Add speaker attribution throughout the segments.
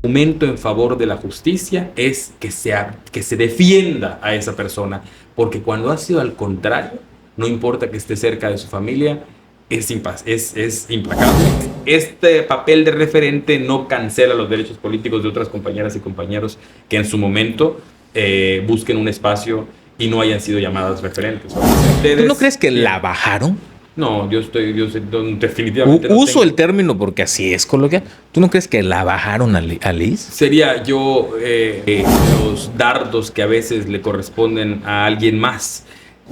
Speaker 1: argumento en favor de la justicia es que se defienda a esa persona, porque cuando ha sido al contrario, no importa que esté cerca de su familia, es implacable. Este papel de referente no cancela los derechos políticos de otras compañeras y compañeros que en su momento busquen un espacio y no hayan sido llamadas referentes.
Speaker 2: ¿Tú no crees que la bajaron?
Speaker 1: No, yo definitivamente no
Speaker 2: Uso
Speaker 1: tengo.
Speaker 2: el término porque así es coloquial. ¿Tú no crees que la bajaron a Liz?
Speaker 1: Sería los dardos que a veces le corresponden a alguien más.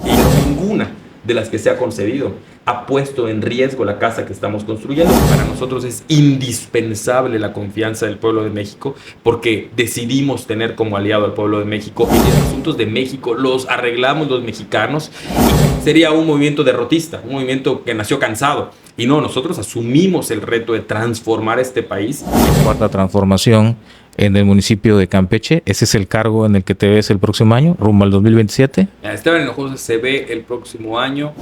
Speaker 1: Y ninguna de las que se ha concedido ha puesto en riesgo la casa que estamos construyendo. Para nosotros es indispensable la confianza del pueblo de México, porque decidimos tener como aliado al pueblo de México, y los asuntos de México los arreglamos los mexicanos. Y sería un movimiento derrotista, un movimiento que nació cansado. Y no, nosotros asumimos el reto de transformar este país.
Speaker 2: Cuarta transformación en el municipio de Campeche. ¿Ese es el cargo en el que te ves el próximo año, rumbo al 2027?
Speaker 1: Esteban Hinojosa se ve el próximo año.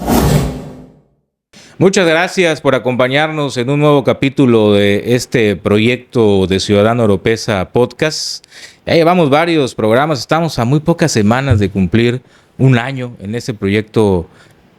Speaker 2: Muchas gracias por acompañarnos en un nuevo capítulo de este proyecto de Ciudadano Oropesa Podcast. Ya llevamos varios programas, estamos a muy pocas semanas de cumplir un año en este proyecto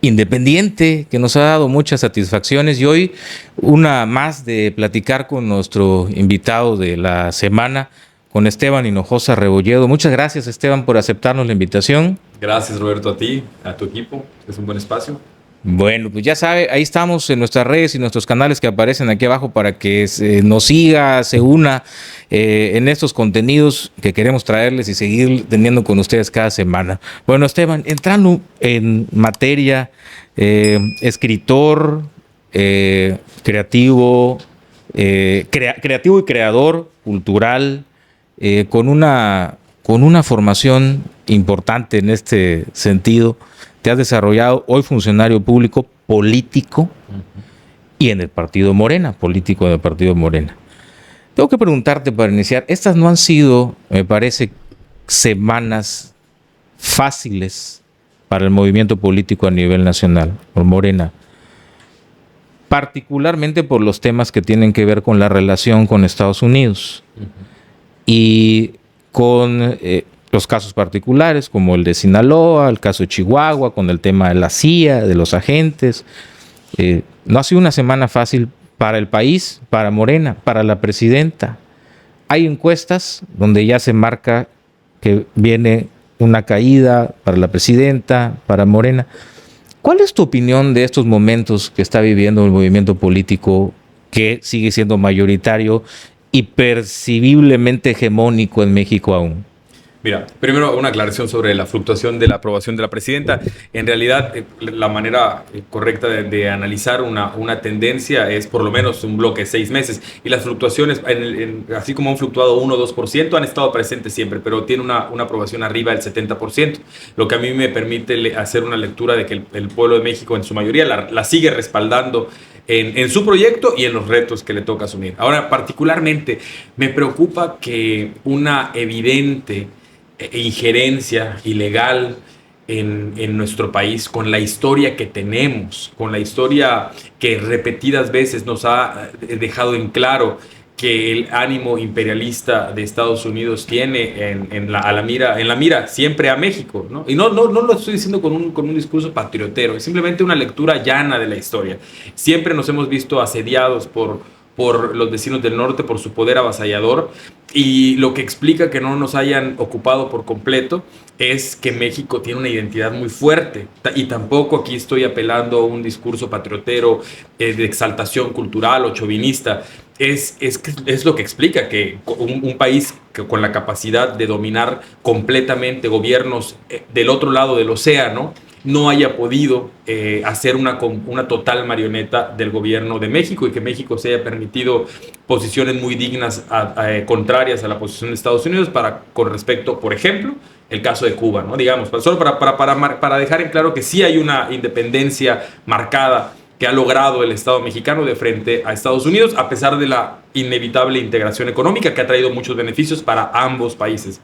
Speaker 2: independiente que nos ha dado muchas satisfacciones, y hoy una más de platicar con nuestro invitado de la semana, con Esteban Hinojosa Rebolledo. Muchas gracias, Esteban, por aceptarnos la invitación.
Speaker 1: Gracias, Roberto, a ti, a tu equipo. Es un buen espacio.
Speaker 2: Bueno, pues ya sabe, ahí estamos en nuestras redes y nuestros canales que aparecen aquí abajo para que nos siga, se una en estos contenidos que queremos traerles y seguir teniendo con ustedes cada semana. Bueno, Esteban, entrando en materia, escritor, creativo y creador cultural, con una formación importante en este sentido. Te has desarrollado hoy funcionario público, político, y en el partido Morena, político del partido Morena. Tengo que preguntarte para iniciar, estas no han sido, me parece, semanas fáciles para el movimiento político a nivel nacional, por Morena, particularmente por los temas que tienen que ver con la relación con Estados Unidos y con los casos particulares, como el de Sinaloa, el caso de Chihuahua, con el tema de la CIA, de los agentes. No ha sido una semana fácil para el país, para Morena, para la presidenta. Hay encuestas donde ya se marca que viene una caída para la presidenta, para Morena. ¿Cuál es tu opinión de estos momentos que está viviendo el movimiento político, que sigue siendo mayoritario y percibiblemente hegemónico en México aún?
Speaker 1: Mira, primero una aclaración sobre la fluctuación de la aprobación de la presidenta. En realidad, la manera correcta de analizar una tendencia es por lo menos un bloque de 6 meses. Y las fluctuaciones, así como han fluctuado 1 o 2%, han estado presentes siempre, pero tiene una aprobación arriba del 70%, lo que a mí me permite hacer una lectura de que el pueblo de México en su mayoría la sigue respaldando en su proyecto y en los retos que le toca asumir. Ahora, particularmente, me preocupa que una evidente injerencia ilegal en nuestro país, con la historia que tenemos, con la historia que repetidas veces nos ha dejado en claro que el ánimo imperialista de Estados Unidos tiene en la mira siempre a México, ¿no? Y no lo estoy diciendo con un discurso patriotero, es simplemente una lectura llana de la historia. Siempre nos hemos visto asediados por los vecinos del norte, por su poder avasallador, y lo que explica que no nos hayan ocupado por completo es que México tiene una identidad muy fuerte, y tampoco aquí estoy apelando a un discurso patriotero de exaltación cultural o chauvinista. Es lo que explica que un país con la capacidad de dominar completamente gobiernos del otro lado del océano no haya podido hacer una total marioneta del gobierno de México, y que México se haya permitido posiciones muy dignas contrarias a la posición de Estados Unidos con respecto, por ejemplo, el caso de Cuba, ¿no? Digamos, solo para dejar en claro que sí hay una independencia marcada que ha logrado el Estado mexicano de frente a Estados Unidos, a pesar de la inevitable integración económica que ha traído muchos beneficios para ambos países,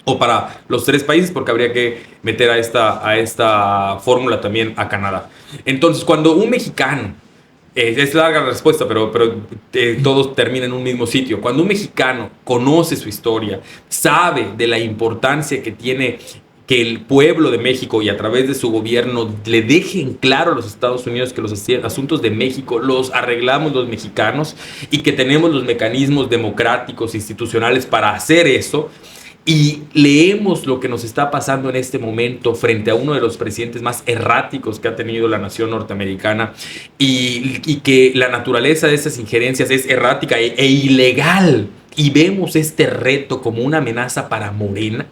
Speaker 1: o para los 3 países, porque habría que meter a esta fórmula también a Canadá. Entonces, cuando un mexicano Es larga la respuesta, pero todos terminan en un mismo sitio. Cuando un mexicano conoce su historia, sabe de la importancia que tiene que el pueblo de México y a través de su gobierno le dejen claro a los Estados Unidos que los asuntos de México los arreglamos los mexicanos y que tenemos los mecanismos democráticos, institucionales para hacer eso, y leemos lo que nos está pasando en este momento frente a uno de los presidentes más erráticos que ha tenido la nación norteamericana, y que la naturaleza de esas injerencias es errática e ilegal, y vemos este reto como una amenaza para Morena.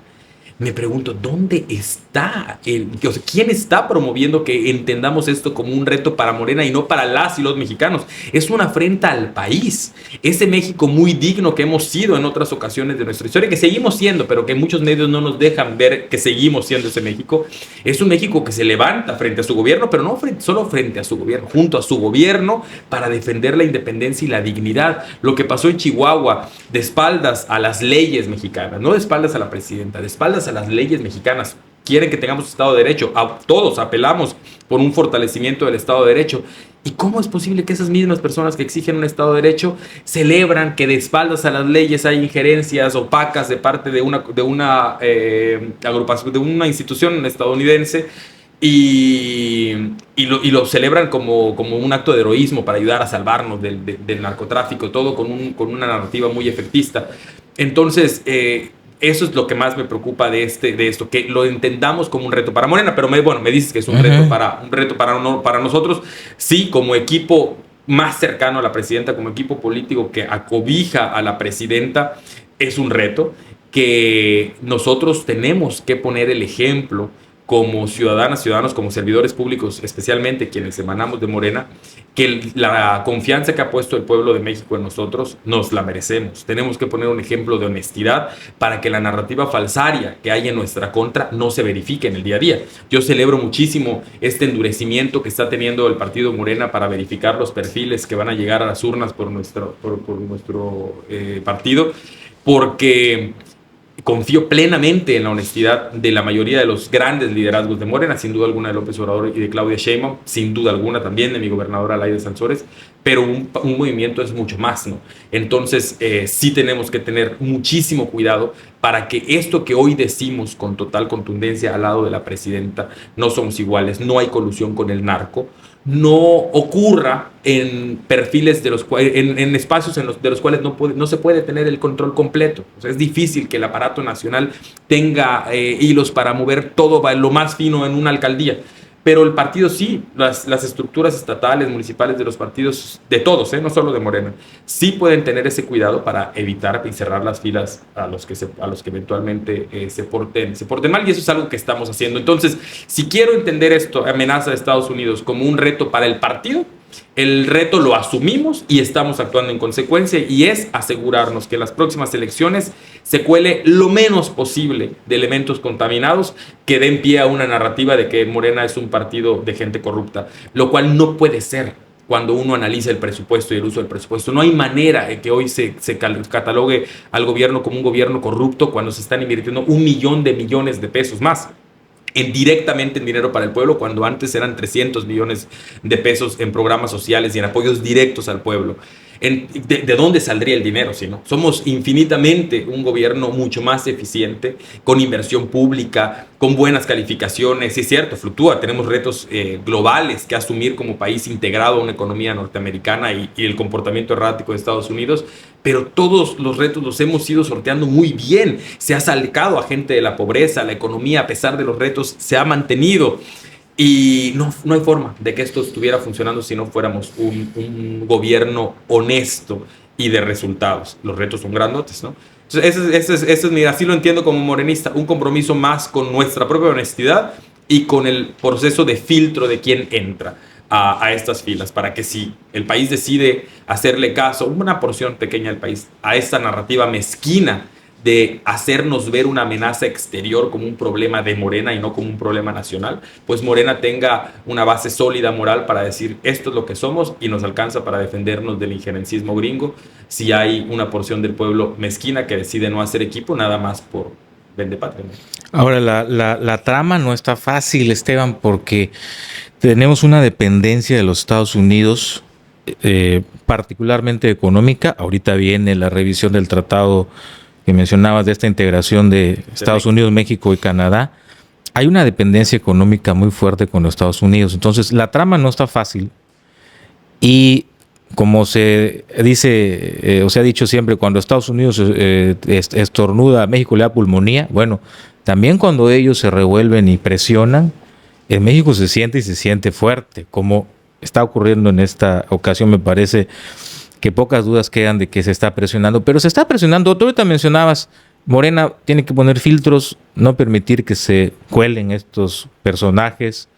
Speaker 1: Me pregunto, ¿dónde está o sea, quién está promoviendo que entendamos esto como un reto para Morena y no para las y los mexicanos? Es una afrenta al país. Ese México muy digno que hemos sido en otras ocasiones de nuestra historia, que seguimos siendo, pero que muchos medios no nos dejan ver que seguimos siendo ese México. Es un México que se levanta frente a su gobierno, pero no solo frente a su gobierno, junto a su gobierno, para defender la independencia y la dignidad. Lo que pasó en Chihuahua, de espaldas a las leyes mexicanas, no de espaldas a la presidenta, de espaldas a las leyes mexicanas. Quieren que tengamos Estado de Derecho. A todos apelamos por un fortalecimiento del Estado de Derecho. ¿Y cómo es posible que esas mismas personas que exigen un Estado de Derecho celebran que de espaldas a las leyes hay injerencias opacas de parte de una agrupación, de una institución estadounidense, y lo celebran como un acto de heroísmo para ayudar a salvarnos del narcotráfico, todo con una narrativa muy efectista? Entonces, eso es lo que más me preocupa de esto, que lo entendamos como un reto para Morena, pero me dices que es un reto para nosotros. Sí, como equipo más cercano a la presidenta, como equipo político que acobija a la presidenta, es un reto que nosotros tenemos que poner el ejemplo como ciudadanos, como servidores públicos, especialmente quienes emanamos de Morena, que la confianza que ha puesto el pueblo de México en nosotros nos la merecemos. Tenemos que poner un ejemplo de honestidad para que la narrativa falsaria que hay en nuestra contra no se verifique en el día a día. Yo celebro muchísimo este endurecimiento que está teniendo el partido Morena para verificar los perfiles que van a llegar a las urnas por nuestro partido, porque confío plenamente en la honestidad de la mayoría de los grandes liderazgos de Morena, sin duda alguna de López Obrador y de Claudia Sheinbaum, sin duda alguna también de mi gobernadora Laida Sansores, pero un movimiento es mucho más, ¿no? Entonces, sí tenemos que tener muchísimo cuidado para que esto que hoy decimos con total contundencia al lado de la presidenta, no somos iguales, no hay colusión con el narco, no ocurra en perfiles en espacios de los cuales no se puede tener el control completo. O sea, es difícil que el aparato nacional tenga hilos para mover todo lo más fino en una alcaldía. Pero el partido sí, las estructuras estatales, municipales de los partidos, de todos, no solo de Morena, sí pueden tener ese cuidado para evitar y cerrar las filas a los que eventualmente se porten mal, y eso es algo que estamos haciendo. Entonces, si quiero entender esto, amenaza de Estados Unidos, como un reto para el partido, el reto lo asumimos y estamos actuando en consecuencia, y es asegurarnos que en las próximas elecciones se cuele lo menos posible de elementos contaminados que den pie a una narrativa de que Morena es un partido de gente corrupta, lo cual no puede ser cuando uno analiza el presupuesto y el uso del presupuesto. No hay manera de que hoy se catalogue al gobierno como un gobierno corrupto cuando se están invirtiendo 1 millón de millones de pesos más directamente en dinero para el pueblo, cuando antes eran 300 millones de pesos en programas sociales y en apoyos directos al pueblo. ¿De dónde saldría el dinero si no? Somos infinitamente un gobierno mucho más eficiente, con inversión pública, con buenas calificaciones. Sí, es cierto, fluctúa, tenemos retos globales que asumir como país integrado a una economía norteamericana y el comportamiento errático de Estados Unidos, pero todos los retos los hemos ido sorteando muy bien. Se ha sacado a gente de la pobreza, la economía, a pesar de los retos, se ha mantenido. Y no hay forma de que esto estuviera funcionando si no fuéramos un gobierno honesto y de resultados. Los retos son grandotes, ¿no? Entonces, mira, así lo entiendo como morenista, un compromiso más con nuestra propia honestidad y con el proceso de filtro de quién entra a estas filas, para que si el país decide hacerle caso, una porción pequeña del país, a esta narrativa mezquina de hacernos ver una amenaza exterior como un problema de Morena y no como un problema nacional, pues Morena tenga una base sólida moral para decir esto es lo que somos y nos alcanza para defendernos del injerencismo gringo si hay una porción del pueblo mezquina que decide no hacer equipo nada más por vendepatria.
Speaker 2: Ahora, la trama no está fácil, Esteban, porque tenemos una dependencia de los Estados Unidos particularmente económica. Ahorita viene la revisión del tratado que mencionabas de esta integración de Estados Unidos, México y Canadá. Hay una dependencia económica muy fuerte con los Estados Unidos. Entonces, la trama no está fácil. Y como se dice, o se ha dicho siempre, cuando Estados Unidos estornuda, a México le da pulmonía. Bueno, también cuando ellos se revuelven y presionan, en México se siente fuerte, como está ocurriendo en esta ocasión. Me parece que pocas dudas quedan de que se está presionando, pero se está presionando. Tú ahorita mencionabas, Morena tiene que poner filtros, no permitir que se cuelen estos personajes.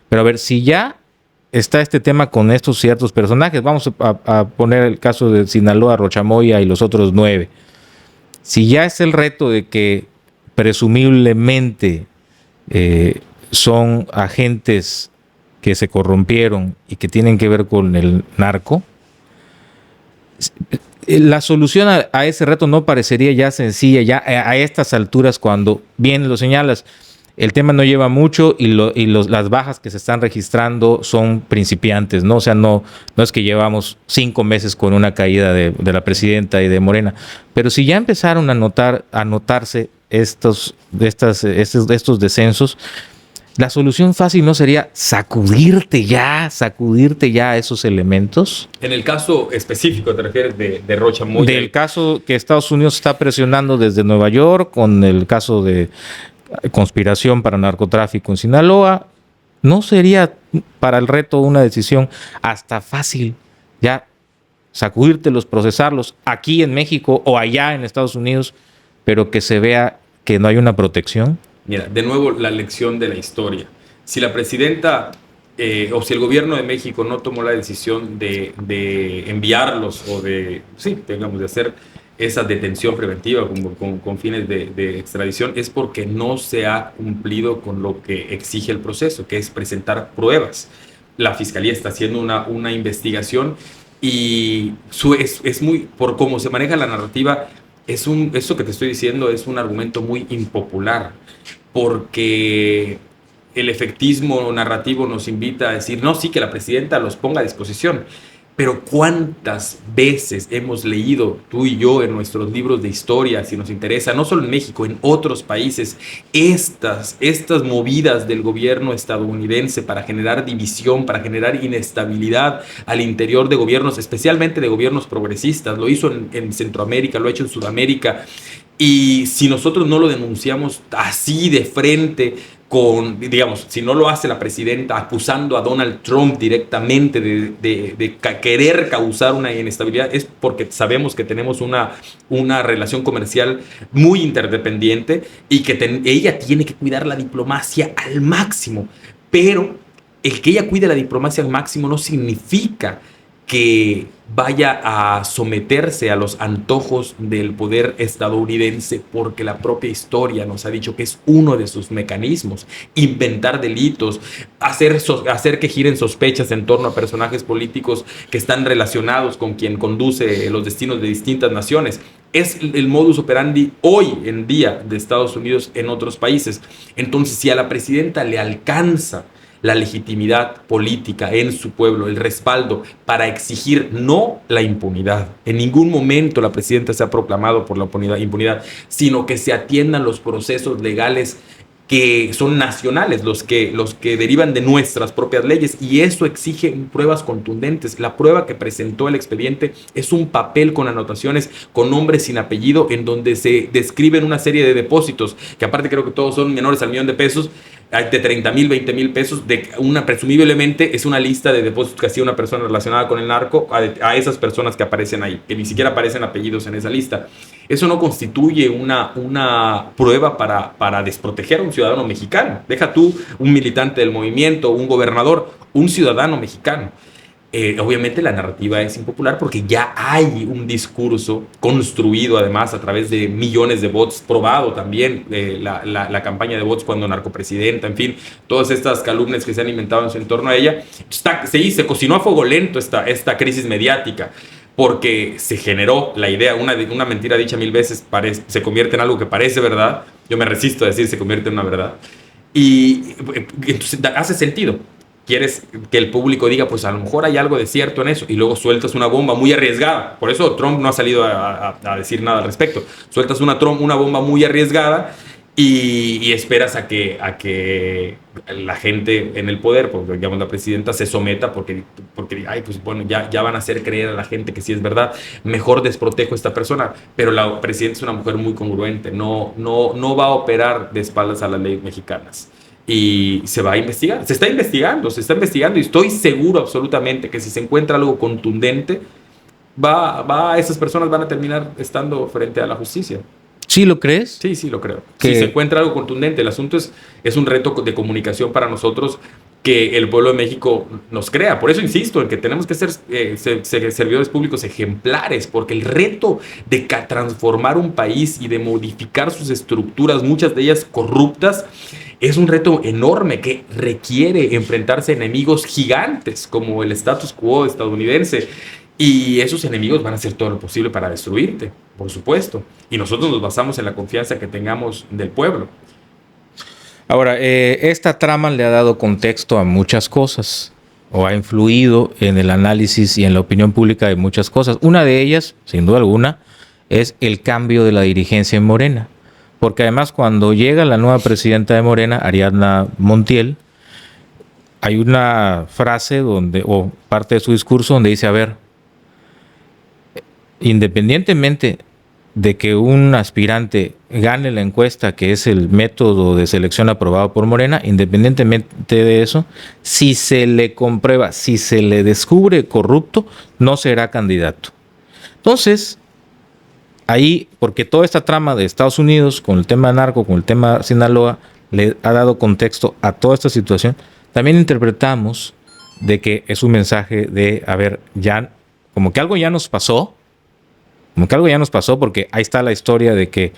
Speaker 2: Pero a ver, si ya está este tema con estos ciertos personajes, vamos a poner el caso de Sinaloa, Rochamoya y los otros 9. Si ya es el reto de que presumiblemente son agentes que se corrompieron y que tienen que ver con el narco, la solución a ese reto no parecería ya sencilla, ya a estas alturas, cuando bien lo señalas, el tema no lleva mucho y las bajas que se están registrando son principiantes, ¿no? O sea, no es que llevamos 5 meses con una caída de la presidenta y de Morena, pero si ya empezaron a notarse estos descensos, la solución fácil no sería sacudirte ya esos elementos.
Speaker 1: En el caso específico, ¿te refieres de Rochamoya?
Speaker 2: Del caso que Estados Unidos está presionando desde Nueva York, con el caso de conspiración para narcotráfico en Sinaloa, ¿no sería para el reto una decisión hasta fácil ya sacudírtelos, procesarlos aquí en México o allá en Estados Unidos, pero que se vea que no hay una protección?
Speaker 1: Mira, de nuevo la lección de la historia. Si la presidenta o si el gobierno de México no tomó la decisión de enviarlos o de hacer esa detención preventiva con fines de extradición, es porque no se ha cumplido con lo que exige el proceso, que es presentar pruebas. La Fiscalía está haciendo una investigación y es muy, por cómo se maneja la narrativa, eso que te estoy diciendo es un argumento muy impopular, porque el efectismo narrativo nos invita a decir, no, sí, que la presidenta los ponga a disposición. Pero ¿cuántas veces hemos leído tú y yo en nuestros libros de historia, si nos interesa, no solo en México, en otros países, estas movidas del gobierno estadounidense para generar división, para generar inestabilidad al interior de gobiernos, especialmente de gobiernos progresistas? Lo hizo en Centroamérica, lo ha hecho en Sudamérica. Y si nosotros no lo denunciamos así de frente, si no lo hace la presidenta acusando a Donald Trump directamente de querer causar una inestabilidad, es porque sabemos que tenemos una relación comercial muy interdependiente y que ella tiene que cuidar la diplomacia al máximo. Pero el que ella cuide la diplomacia al máximo no significa que vaya a someterse a los antojos del poder estadounidense, porque la propia historia nos ha dicho que es uno de sus mecanismos: inventar delitos, hacer que giren sospechas en torno a personajes políticos que están relacionados con quien conduce los destinos de distintas naciones. Es el modus operandi hoy en día de Estados Unidos en otros países. Entonces, si a la presidenta le alcanza la legitimidad política en su pueblo, el respaldo para exigir no la impunidad. En ningún momento la presidenta se ha proclamado por la impunidad, sino que se atiendan los procesos legales que son nacionales, los que derivan de nuestras propias leyes, y eso exige pruebas contundentes. La prueba que presentó el expediente es un papel con anotaciones, con nombre sin apellido, en donde se describen una serie de depósitos, que aparte creo que todos son menores al $1,000,000, de 30,000, 20,000 pesos, presumiblemente es una lista de depósitos que hacía una persona relacionada con el narco a esas personas que aparecen ahí, que ni siquiera aparecen apellidos en esa lista. Eso no constituye una prueba para desproteger a un ciudadano mexicano. Deja tú un militante del movimiento, un gobernador, un ciudadano mexicano. Obviamente la narrativa es impopular porque ya hay un discurso construido además a través de millones de bots, probado también la campaña de bots cuando narcopresidenta, en fin, todas estas calumnias que se han inventado en torno a ella. Se cocinó a fuego lento esta crisis mediática, porque se generó la idea, una mentira dicha 1000 veces se convierte en algo que parece verdad. Yo me resisto a decir se convierte en una verdad. Y entonces hace sentido. quieres que el público diga, pues a lo mejor hay algo de cierto en eso, y luego sueltas una bomba muy arriesgada. Por eso Trump no ha salido a decir nada al respecto. Sueltas una bomba muy arriesgada y esperas a que la gente en el poder, pues digamos la presidenta, se someta porque ay, pues bueno, ya van a hacer creer a la gente que sí es verdad, mejor desprotejo a esta persona. Pero la presidenta es una mujer muy congruente, no va a operar de espaldas a las leyes mexicanas. Y se va a investigar, se está investigando y estoy seguro absolutamente que si se encuentra algo contundente, esas personas van a terminar estando frente a la justicia.
Speaker 2: ¿Sí lo crees?
Speaker 1: Sí, sí lo creo. Si se encuentra algo contundente, el asunto es un reto de comunicación para nosotros que el pueblo de México nos crea. Por eso insisto en que tenemos que ser servidores públicos ejemplares, porque el reto de transformar un país y de modificar sus estructuras, muchas de ellas corruptas, es un reto enorme que requiere enfrentarse a enemigos gigantes como el status quo estadounidense. Y esos enemigos van a hacer todo lo posible para destruirte, por supuesto. Y nosotros nos basamos en la confianza que tengamos del pueblo.
Speaker 2: Ahora, esta trama le ha dado contexto a muchas cosas, o ha influido en el análisis y en la opinión pública de muchas cosas. Una de ellas, sin duda alguna, es el cambio de la dirigencia en Morena. Porque además cuando llega la nueva presidenta de Morena, Ariadna Montiel, hay una frase o parte de su discurso donde dice, a ver, independientemente de que un aspirante gane la encuesta, que es el método de selección aprobado por Morena, independientemente de eso, si se le comprueba, si se le descubre corrupto, no será candidato. Entonces, ahí, porque toda esta trama de Estados Unidos con el tema narco, con el tema Sinaloa, le ha dado contexto a toda esta situación, también interpretamos de que es un mensaje de, a ver, ya, como que algo ya nos pasó, porque ahí está la historia de que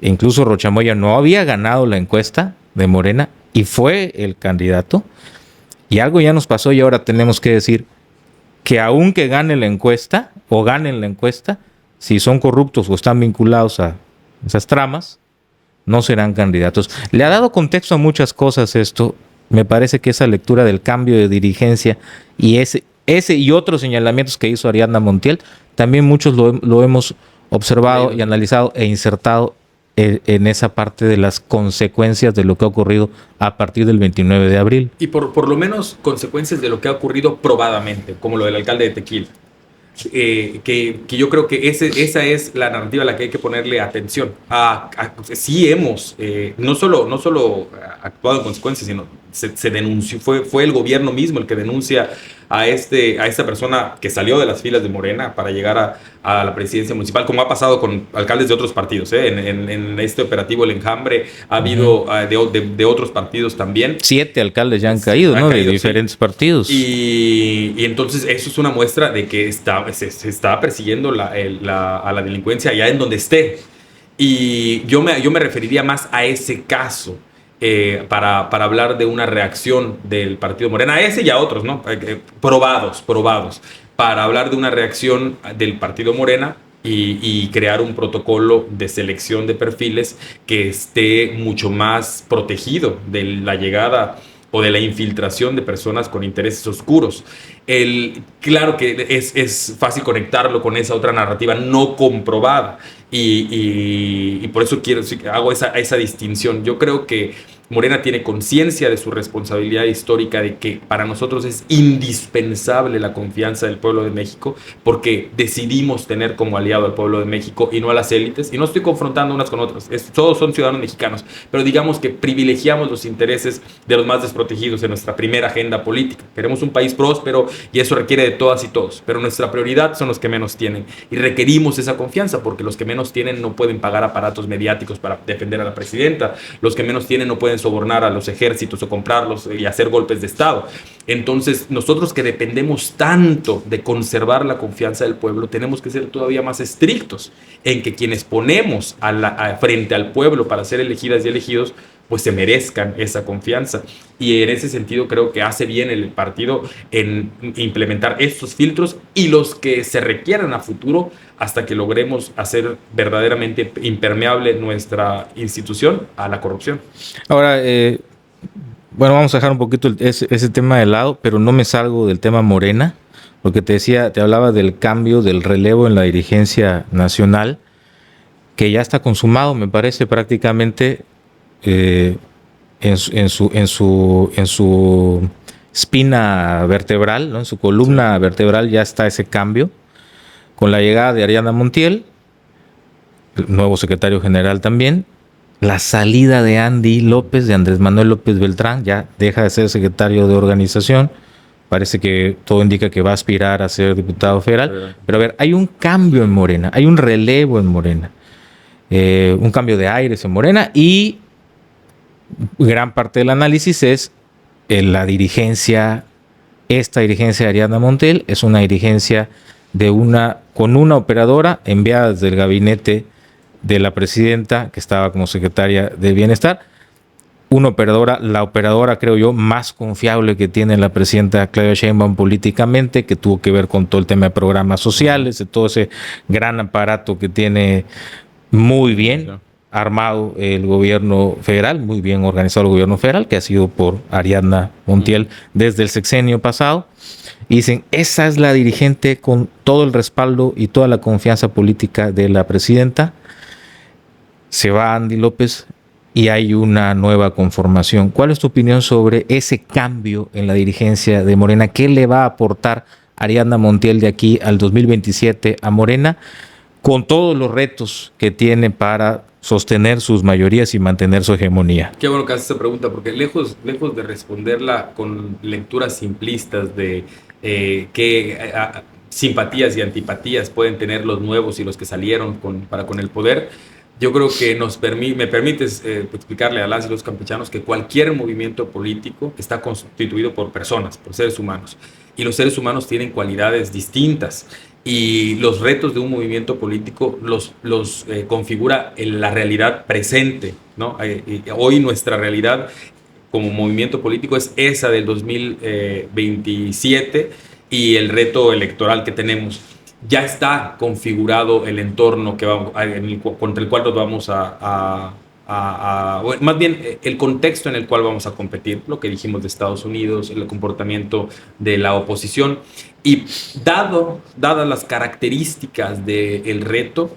Speaker 2: incluso Rocha Moya no había ganado la encuesta de Morena y fue el candidato, y algo ya nos pasó y ahora tenemos que decir que aunque gane la encuesta o ganen la encuesta, si son corruptos o están vinculados a esas tramas, no serán candidatos. Le ha dado contexto a muchas cosas esto. Me parece que esa lectura del cambio de dirigencia y ese y otros señalamientos que hizo Ariadna Montiel, también muchos lo hemos observado y analizado e insertado en esa parte de las consecuencias de lo que ha ocurrido a partir del 29 de abril.
Speaker 1: Y por lo menos consecuencias de lo que ha ocurrido probadamente, como lo del alcalde de Tequila. Que yo creo que esa es la narrativa a la que hay que ponerle atención. Sí hemos, no solo actuado en consecuencia, sino se denunció, fue el gobierno mismo el que denuncia a esta persona que salió de las filas de Morena para llegar a la presidencia municipal, como ha pasado con alcaldes de otros partidos. En este operativo El Enjambre ha habido de otros partidos también.
Speaker 2: 7 alcaldes ya han caído, ¿no? De diferentes partidos.
Speaker 1: Y entonces eso es una muestra de que se está persiguiendo a la delincuencia allá en donde esté. Y yo me referiría más a ese caso. Para hablar de una reacción del partido Morena, a ese y a otros, ¿no? Probados, para hablar de una reacción del partido Morena y crear un protocolo de selección de perfiles que esté mucho más protegido de la llegada o de la infiltración de personas con intereses oscuros. Claro que es fácil conectarlo con esa otra narrativa no comprobada y por eso hago esa distinción. Yo creo que Morena tiene conciencia de su responsabilidad histórica, de que para nosotros es indispensable la confianza del pueblo de México, porque decidimos tener como aliado al pueblo de México y no a las élites. Y no estoy confrontando unas con otras, todos son ciudadanos mexicanos, pero digamos que privilegiamos los intereses de los más desprotegidos en nuestra primera agenda política. Queremos un país próspero y eso requiere de todas y todos, pero nuestra prioridad son los que menos tienen y requerimos esa confianza, porque los que menos tienen no pueden pagar aparatos mediáticos para defender a la presidenta, los que menos tienen no pueden sobornar a los ejércitos o comprarlos y hacer golpes de Estado. Entonces, nosotros que dependemos tanto de conservar la confianza del pueblo, tenemos que ser todavía más estrictos en que quienes ponemos frente al pueblo para ser elegidas y elegidos, pues se merezcan esa confianza. Y en ese sentido creo que hace bien el partido en implementar estos filtros y los que se requieran a futuro hasta que logremos hacer verdaderamente impermeable nuestra institución a la corrupción.
Speaker 2: Ahora, Bueno, vamos a dejar un poquito ese tema de lado, pero no me salgo del tema Morena, porque te hablaba del cambio, del relevo en la dirigencia nacional, que ya está consumado, me parece, prácticamente en su espina vertebral, ¿no? En su columna vertebral ya está ese cambio, con la llegada de Ariana Montiel, el nuevo secretario general también, la salida de Andy López, de Andrés Manuel López Beltrán, ya deja de ser secretario de organización, parece que todo indica que va a aspirar a ser diputado federal, pero a ver, hay un cambio en Morena, hay un relevo en Morena, un cambio de aires en Morena, y gran parte del análisis es la dirigencia, esta dirigencia de Ariana Montiel es una dirigencia con una operadora enviada desde el gabinete de la presidenta, que estaba como secretaria de Bienestar, una operadora, la operadora, creo yo, más confiable que tiene la presidenta Claudia Sheinbaum políticamente, que tuvo que ver con todo el tema de programas sociales, de todo ese gran aparato que tiene muy bien armado el gobierno federal, muy bien organizado el gobierno federal, que ha sido por Ariana Montiel desde el sexenio pasado. Y dicen, esa es la dirigente con todo el respaldo y toda la confianza política de la presidenta. Se va Andy López y hay una nueva conformación. ¿Cuál es tu opinión sobre ese cambio en la dirigencia de Morena? ¿Qué le va a aportar Ariana Montiel de aquí al 2027 a Morena, con todos los retos que tiene para sostener sus mayorías y mantener su hegemonía?
Speaker 1: Qué bueno que haces esa pregunta, porque lejos de responderla con lecturas simplistas de qué simpatías y antipatías pueden tener los nuevos y los que salieron con el poder, yo creo que me permites explicarle a las y los campechanos que cualquier movimiento político está constituido por personas, por seres humanos, y los seres humanos tienen cualidades distintas. Y los retos de un movimiento político los configura en la realidad presente, ¿no? Hoy nuestra realidad como movimiento político es esa del 2027 y el reto electoral que tenemos. Ya está configurado el entorno contra el cual nos vamos más bien el contexto en el cual vamos a competir, lo que dijimos de Estados Unidos, el comportamiento de la oposición, y dadas las características del reto,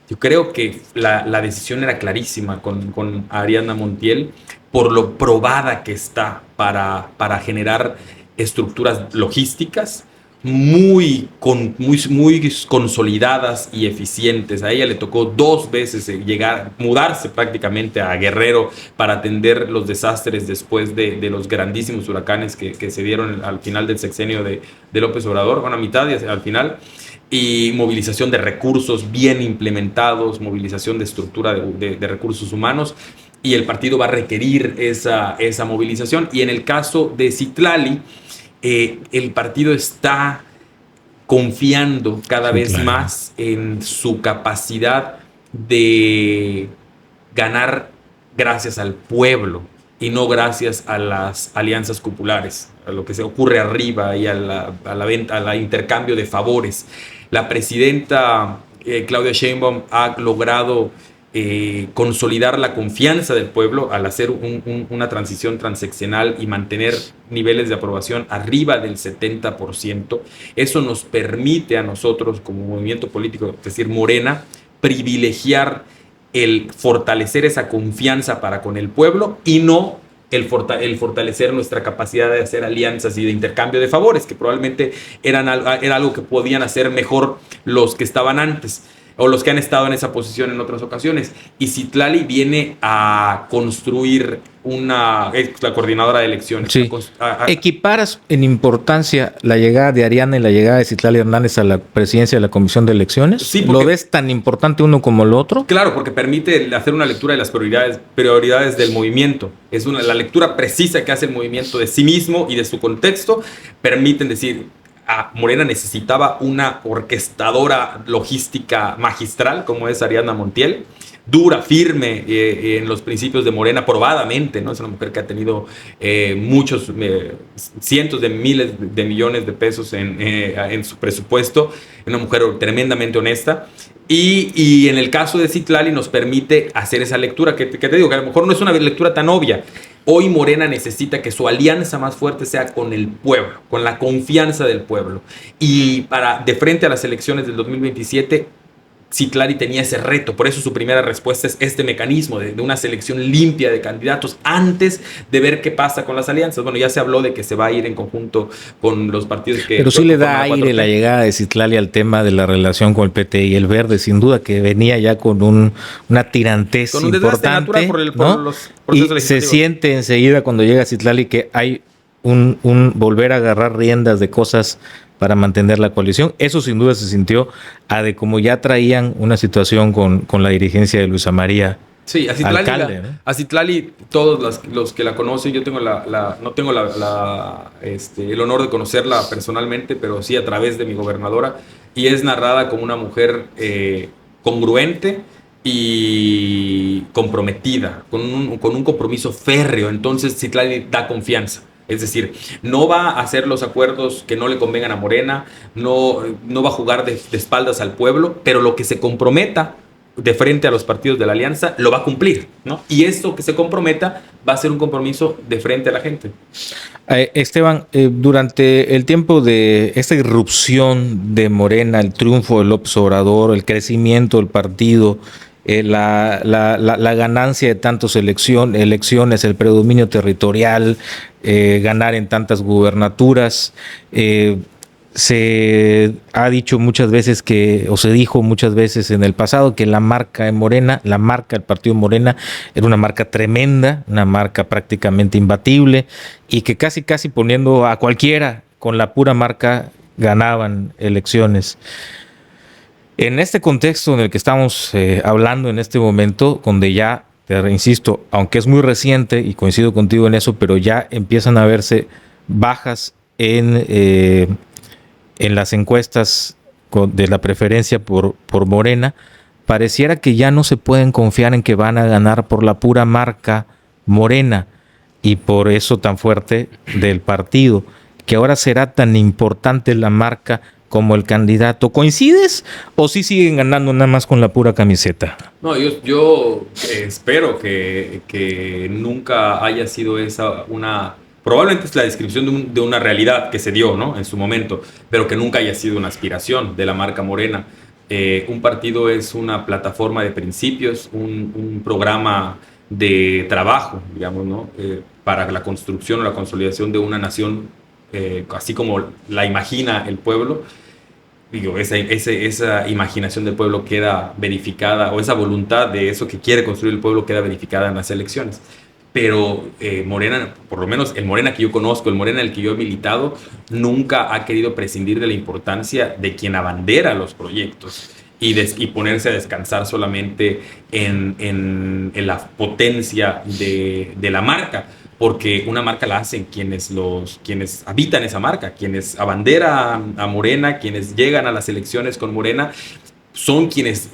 Speaker 1: yo creo que la decisión era clarísima con Ariana Montiel, por lo probada que está para generar estructuras logísticas muy consolidadas y eficientes. A ella le tocó 2 veces mudarse prácticamente a Guerrero para atender los desastres después de los grandísimos huracanes que se dieron al final del sexenio de López Obrador, a mitad y al final, y movilización de recursos bien implementados, movilización de estructura de recursos humanos, y el partido va a requerir esa movilización. Y en el caso de Citlali, el partido está confiando cada vez más en su capacidad de ganar gracias al pueblo y no gracias a las alianzas cupulares, a lo que se ocurre arriba y a la venta, al intercambio de favores. La presidenta Claudia Sheinbaum ha logrado consolidar la confianza del pueblo al hacer una transición transeccional y mantener niveles de aprobación arriba del 70%. Eso nos permite a nosotros como movimiento político, es decir, Morena, privilegiar el fortalecer esa confianza para con el pueblo y no el fortalecer nuestra capacidad de hacer alianzas y de intercambio de favores, que probablemente era algo que podían hacer mejor los que estaban antes, o los que han estado en esa posición en otras ocasiones. Y Citlali viene a construir la coordinadora de elecciones.
Speaker 2: Sí. ¿Equiparas en importancia la llegada de Ariana y la llegada de Citlali Hernández a la presidencia de la Comisión de Elecciones?
Speaker 1: Sí,
Speaker 2: ¿Lo ves tan importante uno como el otro?
Speaker 1: Claro, porque permite hacer una lectura de las prioridades del movimiento. Es la lectura precisa que hace el movimiento de sí mismo y de su contexto. Permiten decir, Morena necesitaba una orquestadora logística magistral como es Ariana Montiel, dura, firme en los principios de Morena, probadamente, ¿no? Es una mujer que ha tenido muchos, cientos de miles de millones de pesos en su presupuesto, una mujer tremendamente honesta. Y en el caso de Citlali nos permite hacer esa lectura que te digo, que a lo mejor no es una lectura tan obvia, Hoy Morena necesita que su alianza más fuerte sea con el pueblo, con la confianza del pueblo. Y de frente a las elecciones del 2027, Citlali tenía ese reto, por eso su primera respuesta es este mecanismo de una selección limpia de candidatos antes de ver qué pasa con las alianzas. Bueno, ya se habló de que se va a ir en conjunto con los partidos que...
Speaker 2: Pero sí le da aire la llegada de Citlali al tema de la relación con el PT y el Verde, sin duda que venía ya con una tirantez con un importante, ¿no? Y se siente enseguida cuando llega Citlali que hay un volver a agarrar riendas de cosas para mantener la coalición. Eso sin duda se sintió de como ya traían una situación con la dirigencia de Luisa María.
Speaker 1: Sí, a Citlali, alcalde, ¿no? A Citlali, todos los que la conocen, yo tengo no tengo el honor de conocerla personalmente, pero sí a través de mi gobernadora, y es narrada como una mujer congruente y comprometida, con un compromiso férreo. Entonces Citlali da confianza. Es decir, no va a hacer los acuerdos que no le convengan a Morena, no va a jugar de espaldas al pueblo, pero lo que se comprometa de frente a los partidos de la alianza lo va a cumplir, ¿no? Y esto que se comprometa va a ser un compromiso de frente a la gente.
Speaker 2: Esteban, durante el tiempo de esta irrupción de Morena, el triunfo de López Obrador, el crecimiento del partido, la ganancia de tantas elecciones, el predominio territorial, ganar en tantas gubernaturas, se ha dicho muchas veces se dijo muchas veces en el pasado que la marca de Morena, la marca del partido Morena, era una marca tremenda, una marca prácticamente imbatible, y que casi poniendo a cualquiera con la pura marca ganaban elecciones. En este contexto en el que estamos hablando en este momento, donde ya, te insisto, aunque es muy reciente y coincido contigo en eso, pero ya empiezan a verse bajas en las encuestas de la preferencia por Morena, pareciera que ya no se pueden confiar en que van a ganar por la pura marca Morena y por eso tan fuerte del partido, que ahora será tan importante la marca como el candidato. ¿Coincides o sí siguen ganando nada más con la pura camiseta?
Speaker 1: No, yo espero que nunca haya sido esa probablemente es la descripción de una realidad que se dio, ¿no?, en su momento, pero que nunca haya sido una aspiración de la marca Morena. Un partido es una plataforma de principios, un programa de trabajo, digamos, ¿no?, para la construcción o la consolidación de una nación, así como la imagina el pueblo. Digo, esa imaginación del pueblo queda verificada, o esa voluntad de eso que quiere construir el pueblo queda verificada en las elecciones. Pero Morena, por lo menos el Morena que yo conozco, el Morena en el que yo he militado, nunca ha querido prescindir de la importancia de quien abandera los proyectos y ponerse a descansar solamente en la potencia de la marca, porque una marca la hacen quienes habitan esa marca, quienes abanderan a Morena, quienes llegan a las elecciones con Morena, son quienes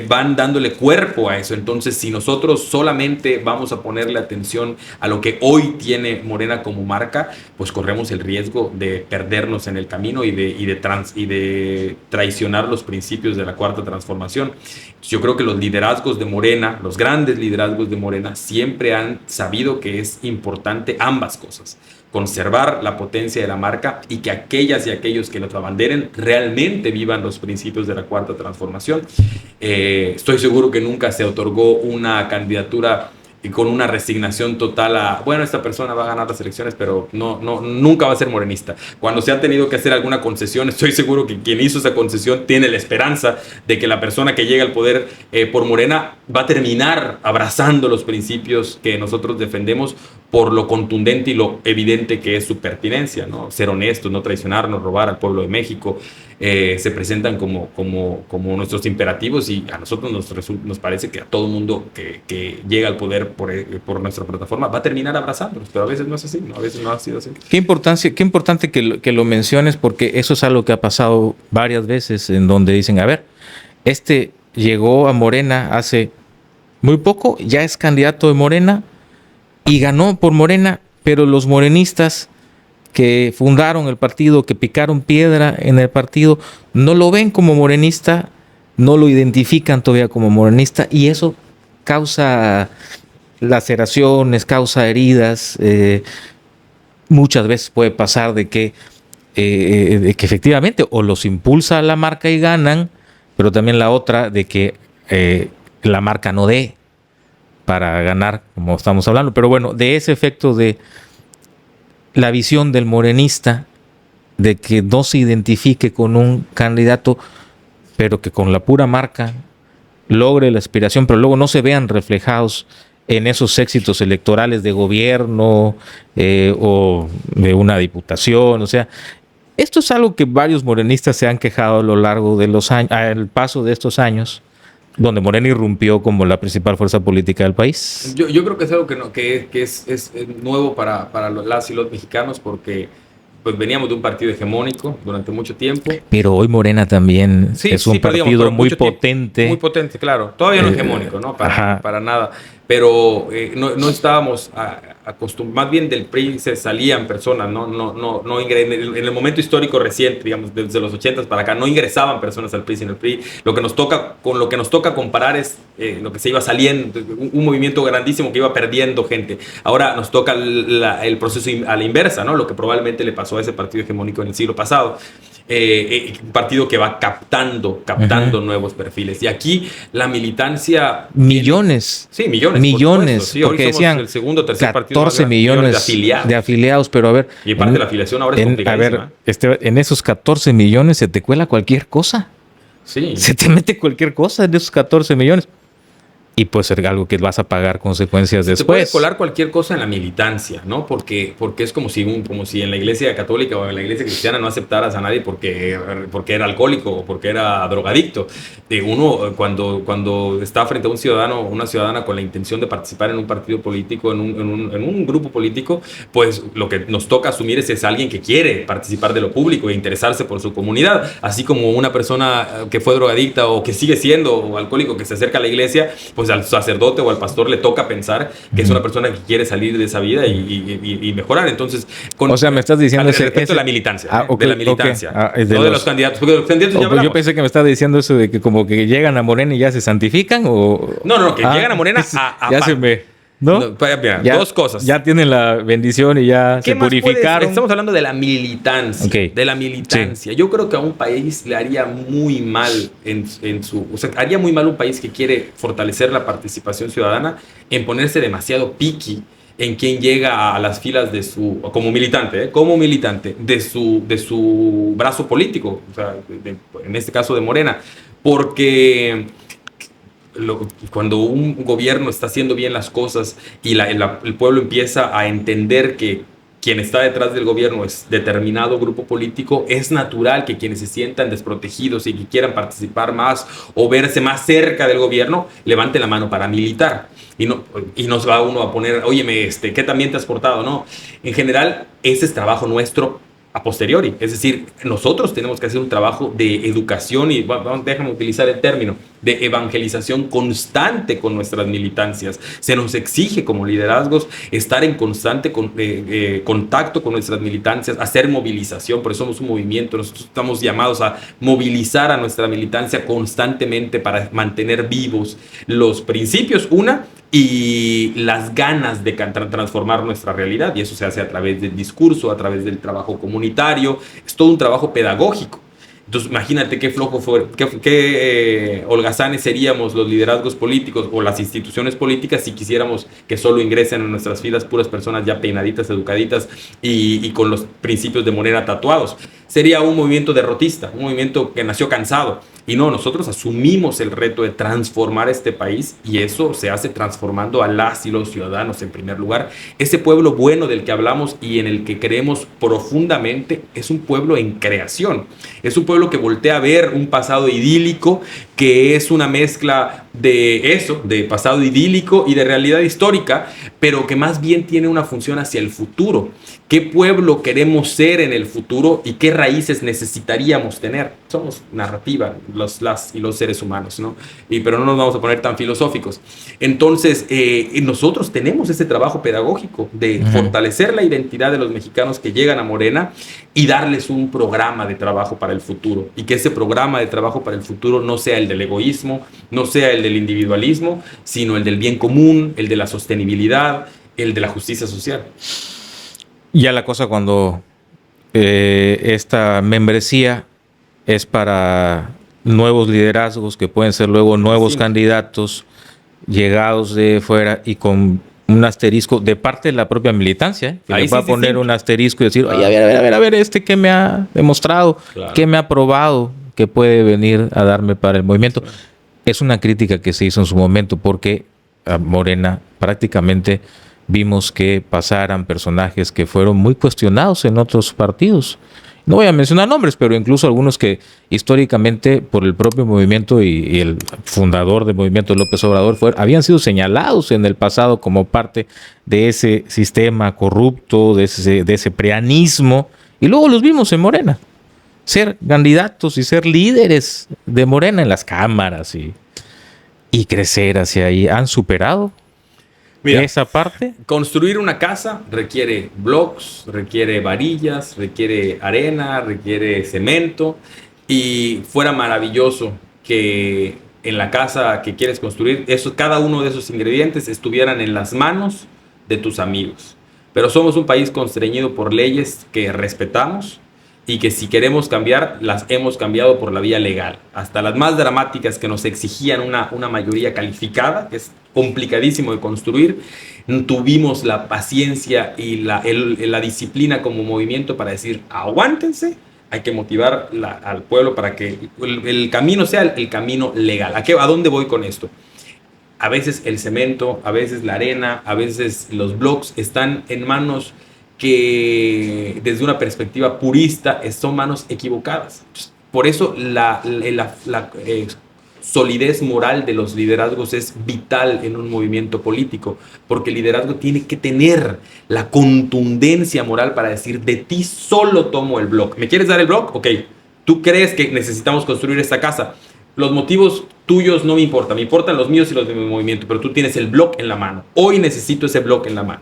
Speaker 1: van dándole cuerpo a eso. Entonces, si nosotros solamente vamos a ponerle atención a lo que hoy tiene Morena como marca, pues corremos el riesgo de perdernos en el camino y de traicionar los principios de la Cuarta Transformación. Yo creo que los liderazgos de Morena, los grandes liderazgos de Morena, siempre han sabido que es importante ambas cosas: conservar la potencia de la marca y que aquellas y aquellos que los abanderen realmente vivan los principios de la Cuarta Transformación. Estoy seguro que nunca se otorgó una candidatura con una resignación total bueno, esta persona va a ganar las elecciones, pero nunca va a ser morenista. Cuando se ha tenido que hacer alguna concesión, estoy seguro que quien hizo esa concesión tiene la esperanza de que la persona que llega al poder por Morena va a terminar abrazando los principios que nosotros defendemos, por lo contundente y lo evidente que es su pertinencia, ¿no? Ser honestos, no traicionar, no robar al pueblo de México, se presentan como nuestros imperativos, y a nosotros nos parece que a todo mundo que llega al poder por nuestra plataforma va a terminar abrazándonos, pero a veces no es así, ¿no? A veces no ha sido así.
Speaker 2: Qué importante que lo menciones, porque eso es algo que ha pasado varias veces, en donde dicen, a ver, llegó a Morena hace muy poco, ya es candidato de Morena y ganó por Morena, pero los morenistas que fundaron el partido, que picaron piedra en el partido, no lo ven como morenista, no lo identifican todavía como morenista, y eso causa laceraciones, causa heridas. Muchas veces puede pasar de que efectivamente o los impulsa a la marca y ganan, pero también la otra de que la marca no dé para ganar, como estamos hablando. Pero bueno, de ese efecto de la visión del morenista, de que no se identifique con un candidato, pero que con la pura marca logre la aspiración, pero luego no se vean reflejados en esos éxitos electorales de gobierno o de una diputación. O sea, esto es algo que varios morenistas se han quejado a lo largo de los años, al paso de estos años, donde Morena irrumpió como la principal fuerza política del país.
Speaker 1: Yo creo que es algo que es nuevo para las y los mexicanos, porque pues veníamos de un partido hegemónico durante mucho tiempo.
Speaker 2: Pero hoy Morena también es un partido muy potente.
Speaker 1: Muy potente, claro. Todavía no hegemónico, ¿no? Para nada. Pero no estábamos acostumbrados. Más bien del PRI se salían personas, no en el momento histórico reciente, digamos, desde los 80 para acá, no ingresaban personas al PRI, sino el PRI. Lo que nos toca comparar es lo que se iba saliendo, un movimiento grandísimo que iba perdiendo gente. Ahora nos toca el proceso a la inversa, ¿no? Lo que probablemente le pasó a ese partido hegemónico en el siglo pasado. Un partido que va captando nuevos perfiles. Y aquí la militancia...
Speaker 2: Millones.
Speaker 1: Sí, millones.
Speaker 2: Millones.
Speaker 1: Sí,
Speaker 2: porque decían
Speaker 1: el segundo o tercer
Speaker 2: 14 millones de afiliados. Pero a ver...
Speaker 1: Y parte de la afiliación ahora es complicadísima.
Speaker 2: A ver, en esos 14 millones se te cuela cualquier cosa.
Speaker 1: Sí.
Speaker 2: Se te mete cualquier cosa en esos 14 millones. Y puede ser algo que vas a pagar consecuencias después.
Speaker 1: Se puede colar cualquier cosa en la militancia, ¿no? Porque es como si en la iglesia católica o en la iglesia cristiana no aceptaras a nadie porque era alcohólico o porque era drogadicto. Uno, cuando está frente a un ciudadano o una ciudadana con la intención de participar en un partido político, en un grupo político, pues lo que nos toca asumir es alguien que quiere participar de lo público e interesarse por su comunidad. Así como una persona que fue drogadicta o que sigue siendo alcohólico que se acerca a la iglesia, pues al sacerdote o al pastor le toca pensar que es una persona que quiere salir de esa vida y mejorar. Entonces,
Speaker 2: o sea, me estás diciendo
Speaker 1: respecto de la militancia,
Speaker 2: okay,
Speaker 1: de la militancia,
Speaker 2: okay.
Speaker 1: No de los candidatos, porque de los candidatos ya hablamos.
Speaker 2: Yo pensé que me estás diciendo eso de que como que llegan a Morena y ya se santifican o...
Speaker 1: No, que llegan a Morena
Speaker 2: ya se me... ¿No?
Speaker 1: Mira, dos cosas.
Speaker 2: Ya tienen la bendición y ya se purificaron.
Speaker 1: Estamos hablando de la militancia.
Speaker 2: Okay.
Speaker 1: De la militancia. Sí. Yo creo que a un país le haría muy mal haría muy mal un país que quiere fortalecer la participación ciudadana en ponerse demasiado picky en quien llega a las filas de como militante de su brazo político, o sea, en este caso de Morena, porque cuando un gobierno está haciendo bien las cosas y el pueblo empieza a entender que quien está detrás del gobierno es determinado grupo político, es natural que quienes se sientan desprotegidos y que quieran participar más o verse más cerca del gobierno, levanten la mano para militar. Y no se va uno a poner, óyeme, ¿qué también te has portado? No, en general, ese es trabajo nuestro a posteriori. Es decir, nosotros tenemos que hacer un trabajo de educación y, déjame utilizar el término, de evangelización constante con nuestras militancias. Se nos exige como liderazgos estar en constante contacto con nuestras militancias, hacer movilización, por eso somos un movimiento. Nosotros estamos llamados a movilizar a nuestra militancia constantemente para mantener vivos los principios, y las ganas de transformar nuestra realidad, y eso se hace a través del discurso, a través del trabajo comunitario. Es todo un trabajo pedagógico. Entonces imagínate qué flojo fue, qué holgazanes seríamos los liderazgos políticos o las instituciones políticas si quisiéramos que solo ingresen en nuestras filas puras personas ya peinaditas, educaditas y con los principios de Morena tatuados. Sería un movimiento derrotista, un movimiento que nació cansado. Y no, nosotros asumimos el reto de transformar este país, y eso se hace transformando a las y los ciudadanos en primer lugar. Ese pueblo bueno del que hablamos y en el que creemos profundamente es un pueblo en creación. Es un pueblo que voltea a ver un pasado idílico, que es una mezcla de pasado idílico y de realidad histórica, pero que más bien tiene una función hacia el futuro. ¿Qué pueblo queremos ser en el futuro y qué raíces necesitaríamos tener? Somos narrativa, las y los seres humanos, ¿no? Pero no nos vamos a poner tan filosóficos. Entonces, nosotros tenemos ese trabajo pedagógico de fortalecer la identidad de los mexicanos que llegan a Morena y darles un programa de trabajo para el futuro. Y que ese programa de trabajo para el futuro no sea el del egoísmo, no sea el del individualismo, sino el del bien común, el de la sostenibilidad, el de la justicia social.
Speaker 2: Ya la cosa cuando esta membresía es para nuevos liderazgos que pueden ser luego nuevos candidatos llegados de fuera y con un asterisco de parte de la propia militancia, que le va a poner un asterisco y decir, oye, a ver, ¿qué me ha demostrado? Claro. ¿Qué me ha probado que puede venir a darme para el movimiento? Claro. Es una crítica que se hizo en su momento porque a Morena prácticamente vimos que pasaran personajes que fueron muy cuestionados en otros partidos. No voy a mencionar nombres, pero incluso algunos que históricamente por el propio movimiento y el fundador del movimiento López Obrador habían sido señalados en el pasado como parte de ese sistema corrupto, de ese preanismo, y luego los vimos en Morena ser candidatos y ser líderes de Morena en las cámaras y crecer hacia ahí. ¿Han superado esa parte?
Speaker 1: Construir una casa requiere blocks, requiere varillas, requiere arena, requiere cemento, y fuera maravilloso que en la casa que quieres construir, cada uno de esos ingredientes estuvieran en las manos de tus amigos. Pero somos un país constreñido por leyes que respetamos y que si queremos cambiar, las hemos cambiado por la vía legal. Hasta las más dramáticas que nos exigían una mayoría calificada, que es complicadísimo de construir, tuvimos la paciencia y la disciplina como movimiento para decir, aguántense, hay que motivar al pueblo para que el camino sea el camino legal. ¿A dónde voy con esto? A veces el cemento, a veces la arena, a veces los blocks están en manos que desde una perspectiva purista son manos equivocadas. Por eso la solidez moral de los liderazgos es vital en un movimiento político, porque el liderazgo tiene que tener la contundencia moral para decir, de ti solo tomo el bloque. ¿Me quieres dar el bloque? Ok. ¿Tú crees que necesitamos construir esta casa? Los motivos tuyos no me importan, me importan los míos y los de mi movimiento, pero tú tienes el bloque en la mano. Hoy necesito ese bloque en la mano.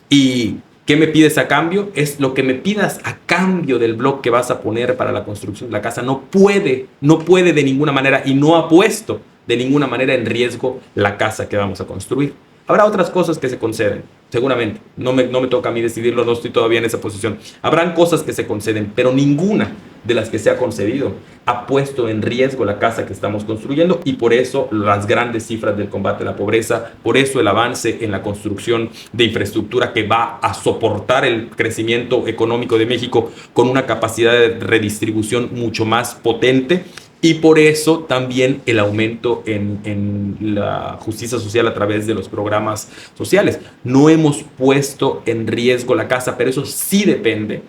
Speaker 1: Y ¿qué me pides a cambio? Es lo que me pidas a cambio del bloque que vas a poner para la construcción de la casa. No puede de ninguna manera, y no ha puesto de ninguna manera en riesgo la casa que vamos a construir. Habrá otras cosas que se conceden, seguramente. No me toca a mí decidirlo, no estoy todavía en esa posición. Habrán cosas que se conceden, pero ninguna de las que se ha concedido ha puesto en riesgo la casa que estamos construyendo, y por eso las grandes cifras del combate a la pobreza, por eso el avance en la construcción de infraestructura que va a soportar el crecimiento económico de México con una capacidad de redistribución mucho más potente, y por eso también el aumento en la justicia social a través de los programas sociales. No hemos puesto en riesgo la casa, pero eso sí depende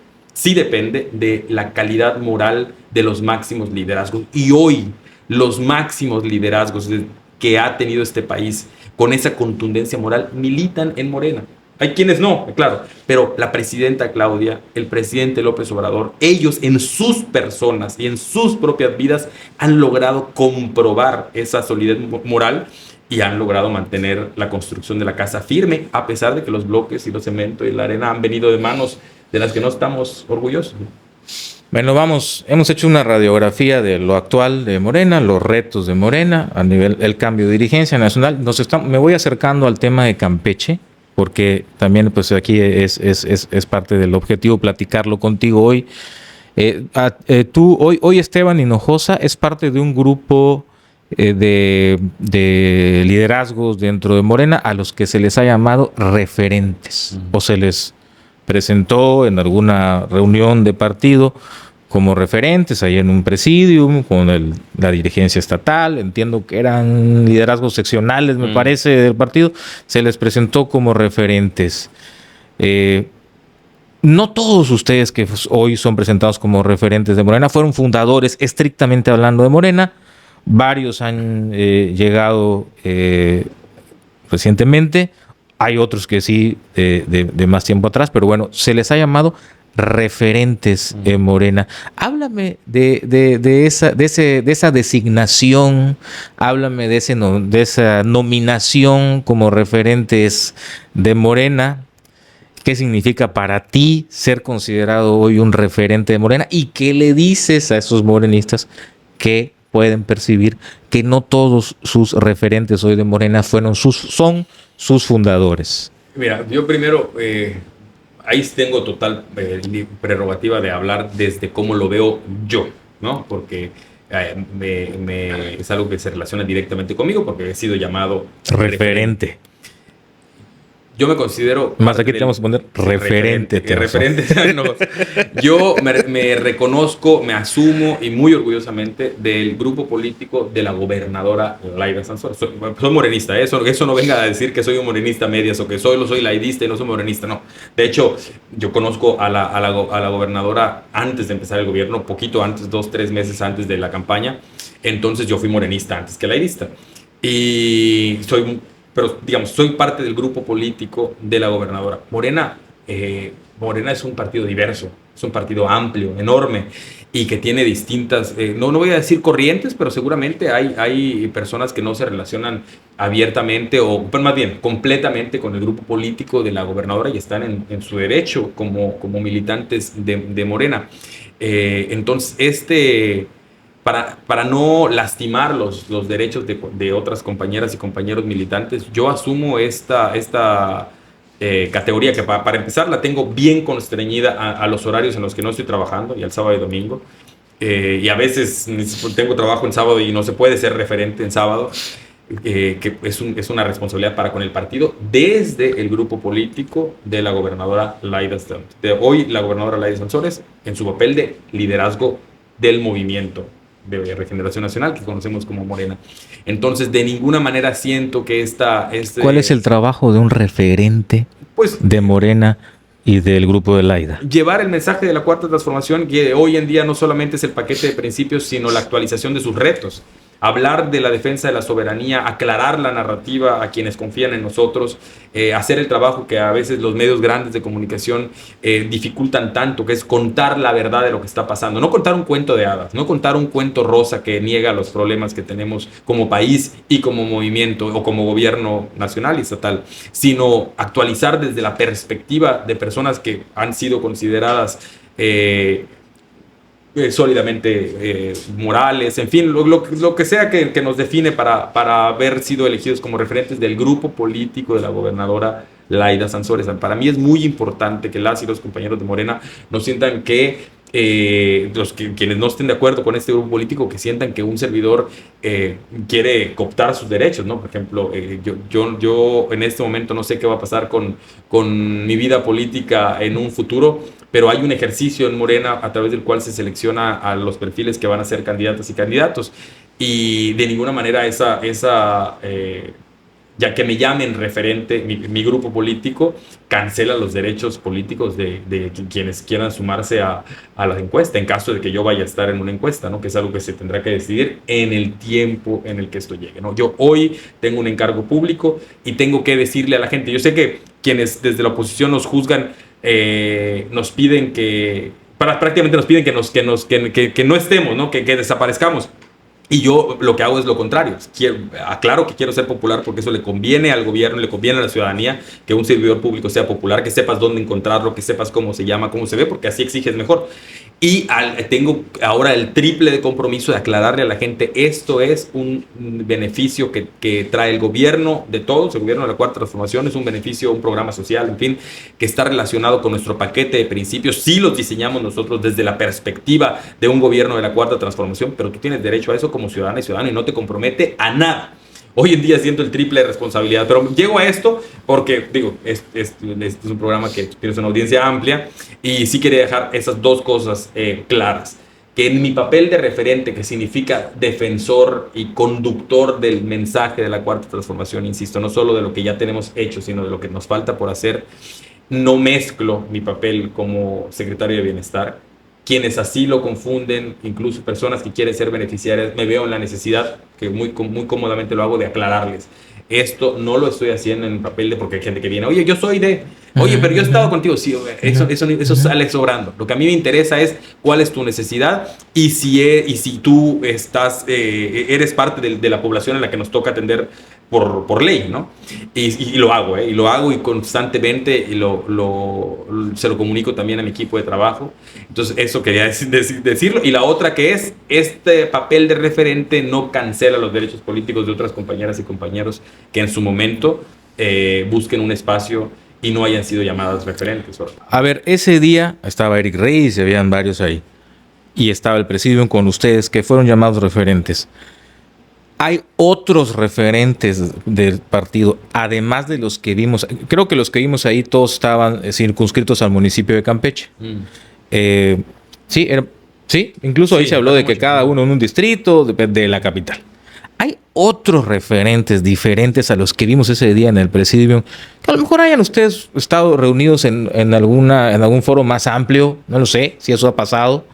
Speaker 1: de la calidad moral de los máximos liderazgos. Y hoy los máximos liderazgos que ha tenido este país con esa contundencia moral militan en Morena. Hay quienes no, claro, pero la presidenta Claudia, el presidente López Obrador, ellos en sus personas y en sus propias vidas han logrado comprobar esa solidez moral y han logrado mantener la construcción de la casa firme, a pesar de que los bloques y los cementos y la arena han venido de manos de las que no estamos orgullosos.
Speaker 2: Bueno, hemos hecho una radiografía de lo actual de Morena, los retos de Morena, a nivel el cambio de dirigencia nacional. Me voy acercando al tema de Campeche, porque también pues aquí es parte del objetivo platicarlo contigo hoy. Tú, hoy Esteban Hinojosa es parte de un grupo de liderazgos dentro de Morena a los que se les ha llamado referentes, o se les presentó en alguna reunión de partido como referentes, ahí en un presidium, con la dirigencia estatal. Entiendo que eran liderazgos seccionales, me parece, del partido. Se les presentó como referentes. No todos ustedes que hoy son presentados como referentes de Morena fueron fundadores, estrictamente hablando, de Morena. Varios han llegado recientemente. Hay otros que sí, de más tiempo atrás, pero bueno, se les ha llamado referentes en Morena. Háblame de esa designación, háblame de esa nominación como referentes de Morena. ¿Qué significa para ti ser considerado hoy un referente de Morena? ¿Y qué le dices a esos morenistas que pueden percibir que no todos sus referentes hoy de Morena son sus fundadores.
Speaker 1: Mira, yo primero, ahí tengo total prerrogativa de hablar desde cómo lo veo yo, ¿no? Porque es algo que se relaciona directamente conmigo porque he sido llamado
Speaker 2: referente.
Speaker 1: Yo me considero...
Speaker 2: Más aquí tenemos que poner referente.
Speaker 1: No. Yo me reconozco, me asumo y muy orgullosamente del grupo político de la gobernadora Laida Sansores. Soy morenista, eso no venga a decir que soy un morenista a medias o que soy laidista y no soy morenista, no. De hecho, yo conozco a la gobernadora antes de empezar el gobierno, poquito antes, 2-3 meses antes de la campaña. Entonces yo fui morenista antes que laidista. Pero digamos, soy parte del grupo político de la gobernadora. Morena es un partido diverso, es un partido amplio, enorme, y que tiene distintas, no voy a decir corrientes, pero seguramente hay personas que no se relacionan abiertamente o más bien completamente con el grupo político de la gobernadora y están en su derecho como militantes de Morena. Entonces, para no lastimar los derechos de otras compañeras y compañeros militantes, yo asumo esta categoría que para empezar la tengo bien constreñida a los horarios en los que no estoy trabajando y al sábado y domingo. Y a veces tengo trabajo en sábado y no se puede ser referente en sábado, que es una responsabilidad para con el partido desde el grupo político de la gobernadora Laida Sansores. Hoy la gobernadora Laida Sansores en su papel de liderazgo del movimiento de Regeneración Nacional, que conocemos como Morena. Entonces, de ninguna manera siento que
Speaker 2: ¿Cuál es el trabajo de un referente de Morena y del grupo de Laida?
Speaker 1: Llevar el mensaje de la Cuarta Transformación, que hoy en día no solamente es el paquete de principios, sino la actualización de sus retos. Hablar de la defensa de la soberanía, aclarar la narrativa a quienes confían en nosotros, hacer el trabajo que a veces los medios grandes de comunicación dificultan tanto, que es contar la verdad de lo que está pasando. No contar un cuento de hadas, no contar un cuento rosa que niega los problemas que tenemos como país y como movimiento o como gobierno nacional y estatal, sino actualizar desde la perspectiva de personas que han sido consideradas sólidamente morales, en fin, lo que sea que nos define para haber sido elegidos como referentes del grupo político de la gobernadora Laida Sansores. Para mí es muy importante que las y los compañeros de Morena no sientan que quienes no estén de acuerdo con este grupo político, que sientan que un servidor quiere cooptar sus derechos, ¿no? Por ejemplo, yo en este momento no sé qué va a pasar con mi vida política en un futuro, pero hay un ejercicio en Morena a través del cual se selecciona a los perfiles que van a ser candidatas y candidatos, y de ninguna manera ya que me llamen referente, mi grupo político cancela los derechos políticos de quienes quieran sumarse a la encuesta, en caso de que yo vaya a estar en una encuesta, ¿no? Que es algo que se tendrá que decidir en el tiempo en el que esto llegue, ¿no? Yo hoy tengo un encargo público y tengo que decirle a la gente, yo sé que quienes desde la oposición nos juzgan, nos piden prácticamente nos piden que no estemos, ¿no? Que desaparezcamos. Y yo lo que hago es lo contrario. Aclaro que quiero ser popular porque eso le conviene al gobierno, le conviene a la ciudadanía que un servidor público sea popular, que sepas dónde encontrarlo, que sepas cómo se llama, cómo se ve, porque así exiges mejor. Y tengo ahora el triple de compromiso de aclararle a la gente, esto es un beneficio que trae el gobierno de todos, el gobierno de la Cuarta Transformación, es un beneficio, un programa social, en fin, que está relacionado con nuestro paquete de principios. Sí los diseñamos nosotros desde la perspectiva de un gobierno de la Cuarta Transformación, pero tú tienes derecho a eso como ciudadana y ciudadano y no te compromete a nada. Hoy en día siento el triple de responsabilidad, pero llego a esto porque, digo, es un programa que tienes una audiencia amplia y sí quería dejar esas dos cosas claras. Que en mi papel de referente, que significa defensor y conductor del mensaje de la Cuarta Transformación, insisto, no solo de lo que ya tenemos hecho, sino de lo que nos falta por hacer, no mezclo mi papel como secretario de Bienestar. Quienes así lo confunden, incluso personas que quieren ser beneficiarias, me veo en la necesidad, que muy cómodamente lo hago, de aclararles. Esto no lo estoy haciendo en papel de porque hay gente que viene, oye, yo soy de Oye, pero yo he estado contigo. Sí, eso sale sobrando. Lo que a mí me interesa es cuál es tu necesidad y si tú eres parte de la población en la que nos toca atender por ley, ¿no? Y lo hago, ¿eh? Y lo hago y constantemente se lo comunico también a mi equipo de trabajo. Entonces, eso quería decirlo. Y la otra que es, este papel de referente no cancela los derechos políticos de otras compañeras y compañeros que en su momento busquen un espacio y no hayan sido llamadas referentes.
Speaker 2: A ver, ese día estaba Eric Reyes y habían varios ahí. Y estaba el presidium con ustedes que fueron llamados referentes. Hay otros referentes del partido, además de los que vimos. Creo que los que vimos ahí todos estaban circunscritos al municipio de Campeche. Sí, incluso ahí se habló de que cada uno en un distrito de la capital. Hay otros referentes diferentes a los que vimos ese día en el presidium, que a lo mejor hayan ustedes estado reunidos en algún foro más amplio, no lo sé si eso ha pasado.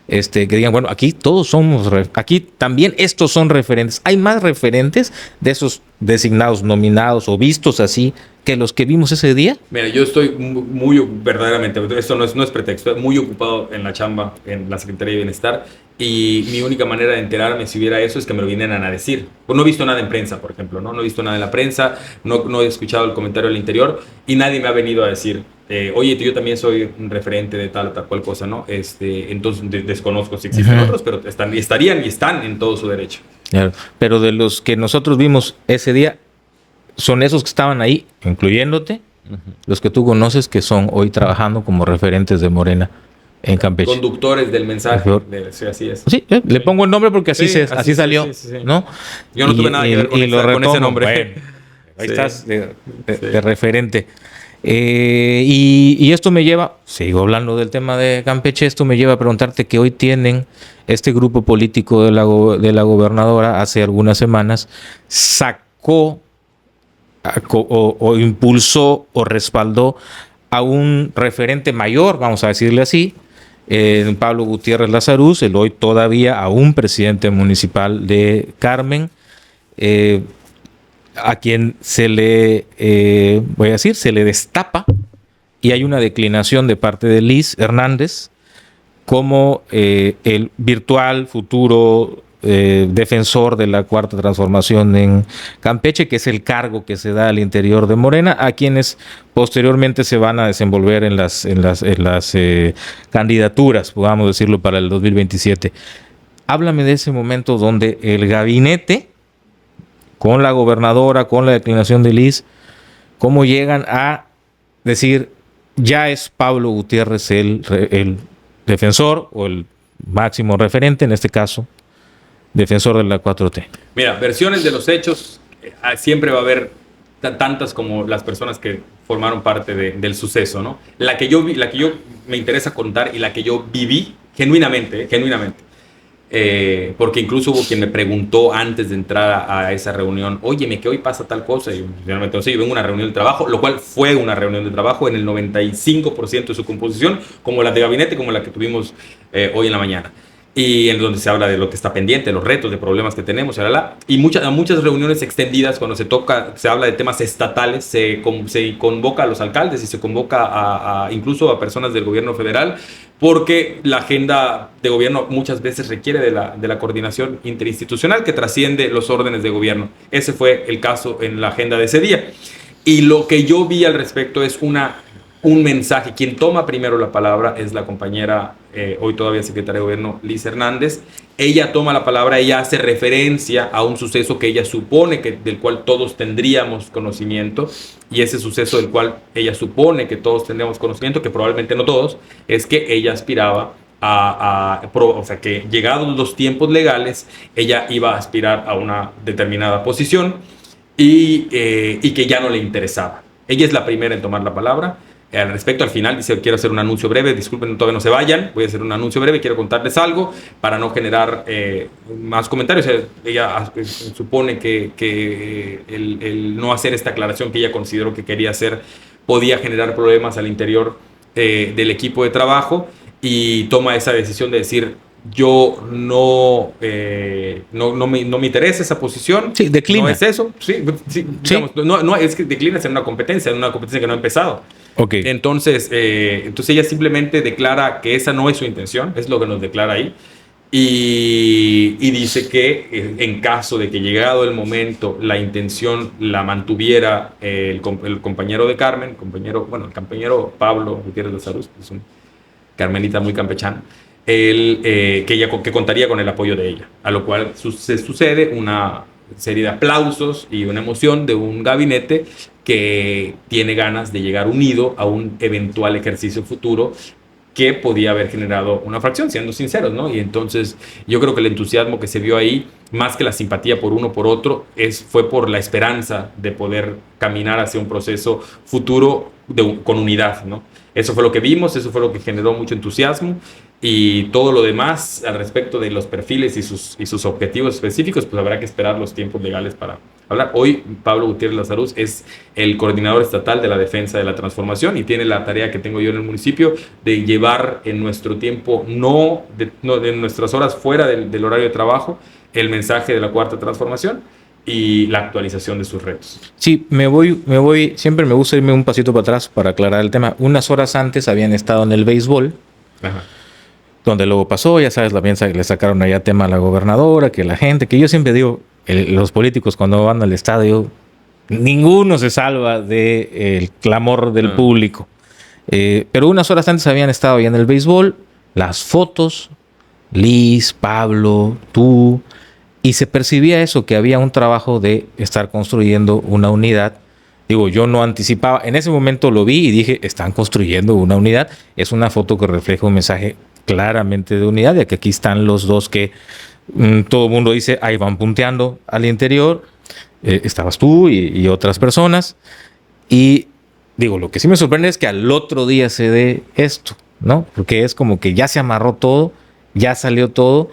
Speaker 2: Que digan, bueno, aquí todos somos, aquí también estos son referentes. Hay más referentes de esos designados, nominados o vistos así que los que vimos ese día.
Speaker 1: Mira, yo estoy muy verdaderamente, esto no es pretexto, muy ocupado en la chamba, en la Secretaría de Bienestar, y mi única manera de enterarme si hubiera eso es que me lo vinieran a decir. Pues no he visto nada en prensa, por ejemplo, no he visto nada en la prensa, no he escuchado el comentario del interior, y nadie me ha venido a decir, oye, yo también soy un referente de tal cual cosa, ¿no? Entonces desconozco si existen otros, pero están en todo su derecho.
Speaker 2: Claro, pero de los que nosotros vimos ese día, son esos que estaban ahí, incluyéndote, los que tú conoces que son hoy trabajando como referentes de Morena en Campeche.
Speaker 1: Conductores del mensaje. Sí, así es.
Speaker 2: Sí, le pongo el nombre porque así salió, sí. ¿No?
Speaker 1: Yo no tuve nada que ver con ese nombre.
Speaker 2: Bueno, ahí estás de referente. Y esto me lleva, sigo hablando del tema de Campeche, esto me lleva a preguntarte que hoy tienen este grupo político de la gobernadora, hace algunas semanas, sacó o impulsó o respaldó a un referente mayor, vamos a decirle así, Pablo Gutiérrez Lazaruz, el hoy todavía aún presidente municipal de Carmen, a quien se le destapa, y hay una declinación de parte de Liz Hernández como el virtual futuro defensor de la Cuarta Transformación en Campeche, que es el cargo que se da al interior de Morena, a quienes posteriormente se van a desenvolver en las candidaturas, podamos decirlo, para el 2027. Háblame de ese momento donde el gabinete, con la gobernadora, con la declinación de Liz, cómo llegan a decir, ya es Pablo Gutiérrez el defensor o el máximo referente, en este caso, defensor de la 4T.
Speaker 1: Mira, versiones de los hechos, siempre va a haber tantas como las personas que formaron parte del suceso, ¿no? La que yo me interesa contar y la que yo viví genuinamente, porque incluso hubo quien me preguntó antes de entrar a esa reunión, óyeme, que hoy pasa tal cosa, y yo vengo a una reunión de trabajo, lo cual fue una reunión de trabajo en el 95% de su composición, como la de gabinete, como la que tuvimos hoy en la mañana. Y en donde se habla de lo que está pendiente, los retos, de problemas que tenemos, y muchas reuniones extendidas cuando se habla de temas estatales, se convoca a los alcaldes y se convoca incluso a personas del gobierno federal, porque la agenda de gobierno muchas veces requiere de la coordinación interinstitucional que trasciende los órdenes de gobierno. Ese fue el caso en la agenda de ese día. Y lo que yo vi al respecto es un mensaje. Quien toma primero la palabra es la compañera, hoy todavía secretaria de gobierno, Liz Hernández. Ella toma la palabra, ella hace referencia a un suceso que ella supone del cual todos tendríamos conocimiento, y ese suceso del cual ella supone que todos tendríamos conocimiento, que probablemente no todos, es que ella aspiraba o sea, que llegados los tiempos legales, ella iba a aspirar a una determinada posición y que ya no le interesaba. Ella es la primera en tomar la palabra. Al respecto, al final dice, quiero hacer un anuncio breve, disculpen, todavía no se vayan, voy a hacer un anuncio breve, quiero contarles algo para no generar más comentarios. Ella supone que el no hacer esta aclaración que ella consideró que quería hacer podía generar problemas al interior del equipo de trabajo, y toma esa decisión de decir, yo no me interesa esa posición.
Speaker 2: Sí, declina.
Speaker 1: No es eso. Sí, sí, digamos, no, es que declinas en una competencia que no ha empezado.
Speaker 2: Ok.
Speaker 1: Entonces ella simplemente declara que esa no es su intención, es lo que nos declara ahí. Y dice que en caso de que llegado el momento la intención la mantuviera el compañero de Carmen, el compañero Pablo Gutiérrez Lazarus, que es un carmelita muy campechano, que contaría con el apoyo de ella, a lo cual se sucede una serie de aplausos y una emoción de un gabinete que tiene ganas de llegar unido a un eventual ejercicio futuro que podía haber generado una fracción, siendo sinceros, ¿no? Y entonces yo creo que el entusiasmo que se vio ahí, más que la simpatía por uno por otro, fue por la esperanza de poder caminar hacia un proceso futuro con unidad, ¿no? Eso fue lo que vimos, eso fue lo que generó mucho entusiasmo, y todo lo demás al respecto de los perfiles y sus objetivos específicos, pues habrá que esperar los tiempos legales para hablar. Hoy Pablo Gutiérrez Lazarus es el coordinador estatal de la defensa de la transformación y tiene la tarea que tengo yo en el municipio de llevar en nuestro tiempo, en nuestras horas fuera del horario de trabajo, el mensaje de la cuarta transformación y la actualización de sus retos.
Speaker 2: Sí, siempre me gusta irme un pasito para atrás para aclarar el tema. Unas horas antes habían estado en el béisbol. Ajá. Donde luego pasó, ya sabes, le sacaron allá tema a la gobernadora, que la gente, que yo siempre digo, los políticos cuando van al estadio, ninguno se salva del clamor del público. Pero unas horas antes habían estado allá en el béisbol, las fotos, Liz, Pablo, tú, y se percibía eso, que había un trabajo de estar construyendo una unidad. Digo, yo no anticipaba, en ese momento lo vi y dije, están construyendo una unidad. Es una foto que refleja un mensaje claramente de unidad, ya que aquí están los dos que todo el mundo dice, ahí van punteando al interior. Estabas tú y otras personas. Y digo, lo que sí me sorprende es que al otro día se dé esto, ¿no? Porque es como que ya se amarró todo, ya salió todo,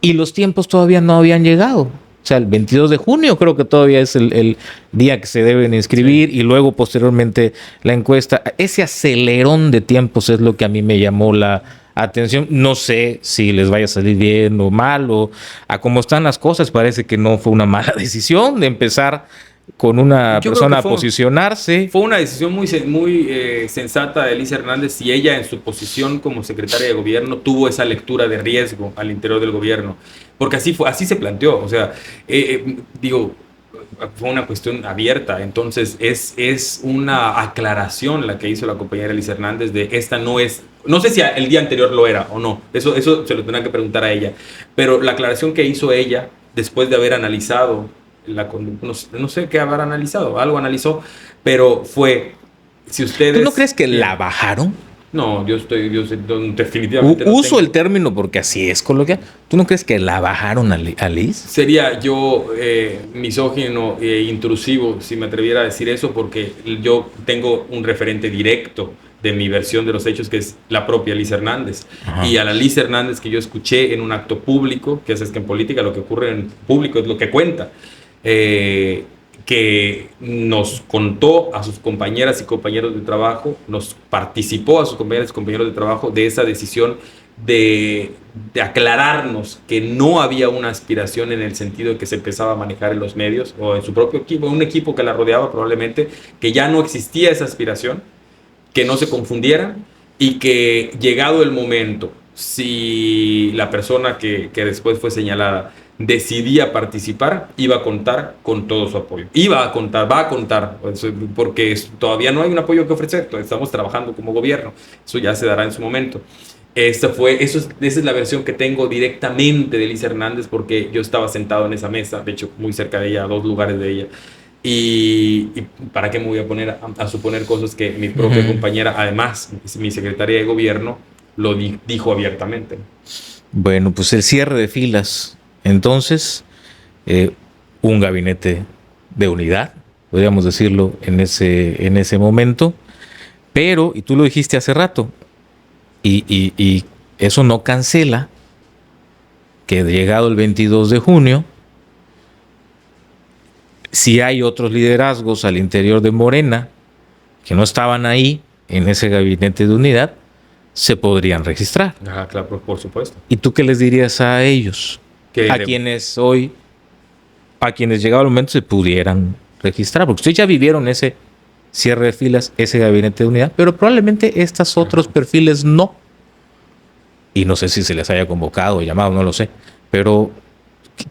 Speaker 2: y los tiempos todavía no habían llegado. O sea, el 22 de junio creo que todavía es el día que se deben inscribir, sí. Y luego posteriormente la encuesta. Ese acelerón de tiempos es lo que a mí me llamó la atención. No sé si les vaya a salir bien o mal, o a cómo están las cosas. Parece que no fue una mala decisión de empezar con una persona a posicionarse.
Speaker 1: Fue una decisión muy sensata de Liz Hernández, y ella en su posición como secretaria de gobierno tuvo esa lectura de riesgo al interior del gobierno, porque así se planteó. O sea, fue una cuestión abierta. Entonces es una aclaración la que hizo la compañera Liz Hernández de esta no es. No sé si el día anterior lo era o no, eso se lo tendrán que preguntar a ella, pero la aclaración que hizo ella después de haber analizado no sé qué habrá analizado, algo analizó, pero fue, si ustedes...
Speaker 2: ¿Tú no crees que la bajaron?
Speaker 1: No, yo definitivamente
Speaker 2: uso el término porque así es coloquial. ¿Tú no crees que la bajaron a Liz?
Speaker 1: Sería yo misógino e intrusivo si me atreviera a decir eso, porque yo tengo un referente directo de mi versión de los hechos, que es la propia Liz Hernández. Ajá. Y a la Liz Hernández que yo escuché en un acto público, que es que en política lo que ocurre en público es lo que cuenta, que nos contó a sus compañeras y compañeros de trabajo, nos participó a sus compañeras y compañeros de trabajo de esa decisión de aclararnos que no había una aspiración en el sentido de que se empezaba a manejar en los medios o en su propio equipo, un equipo que la rodeaba probablemente, que ya no existía esa aspiración, que no se confundieran, y que llegado el momento, si la persona que después fue señalada decidía participar, iba a contar con todo su apoyo. Va a contar, porque todavía no hay un apoyo que ofrecer, estamos trabajando como gobierno, eso ya se dará en su momento. Esa es la versión que tengo directamente de Liz Hernández, porque yo estaba sentado en esa mesa, de hecho muy cerca de ella, a 2 lugares de ella, y ¿para qué me voy a poner a suponer cosas que mi propia compañera, además mi secretaria de gobierno, lo dijo abiertamente?
Speaker 2: Bueno, pues el cierre de filas. Entonces, un gabinete de unidad, podríamos decirlo en ese momento, pero, y tú lo dijiste hace rato, y eso no cancela que llegado el 22 de junio, si hay otros liderazgos al interior de Morena que no estaban ahí en ese gabinete de unidad, se podrían registrar.
Speaker 1: Ah, claro, por supuesto.
Speaker 2: ¿Y tú qué les dirías a ellos? A quienes llegado el momento se pudieran registrar, porque ustedes ya vivieron ese cierre de filas, ese gabinete de unidad, pero probablemente estos otros perfiles no. Y no sé si se les haya convocado o llamado, no lo sé. Pero,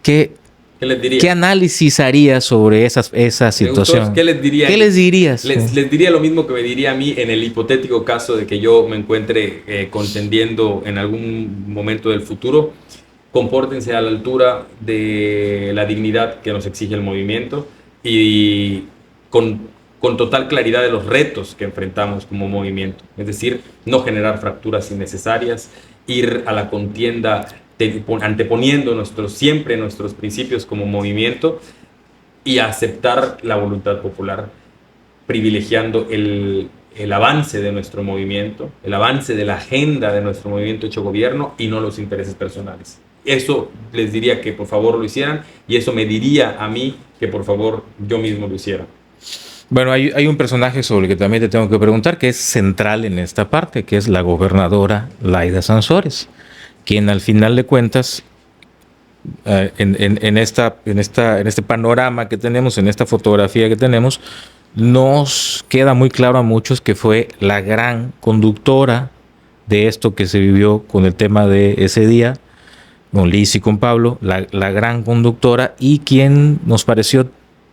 Speaker 2: ¿qué les diría? ¿Qué análisis harías sobre esa situación?
Speaker 1: ¿Qué les diría?
Speaker 2: ¿Qué les dirías?
Speaker 1: Les diría lo mismo que me diría a mí en el hipotético caso de que yo me encuentre contendiendo en algún momento del futuro. Compórtense a la altura de la dignidad que nos exige el movimiento y con total claridad de los retos que enfrentamos como movimiento. Es decir, no generar fracturas innecesarias, ir a la contienda anteponiendo siempre nuestros principios como movimiento y aceptar la voluntad popular, privilegiando el avance de nuestro movimiento, el avance de la agenda de nuestro movimiento hecho gobierno y no los intereses personales. Eso les diría que por favor lo hicieran y eso me diría a mí que por favor yo mismo lo hiciera.
Speaker 2: Bueno, hay un personaje sobre el que también te tengo que preguntar que es central en esta parte, que es la gobernadora Laida Sansores, quien al final de cuentas, en este panorama que tenemos, en esta fotografía que tenemos, nos queda muy claro a muchos que fue la gran conductora de esto que se vivió con el tema de ese día, con Liz y con Pablo, la gran conductora y quien nos pareció,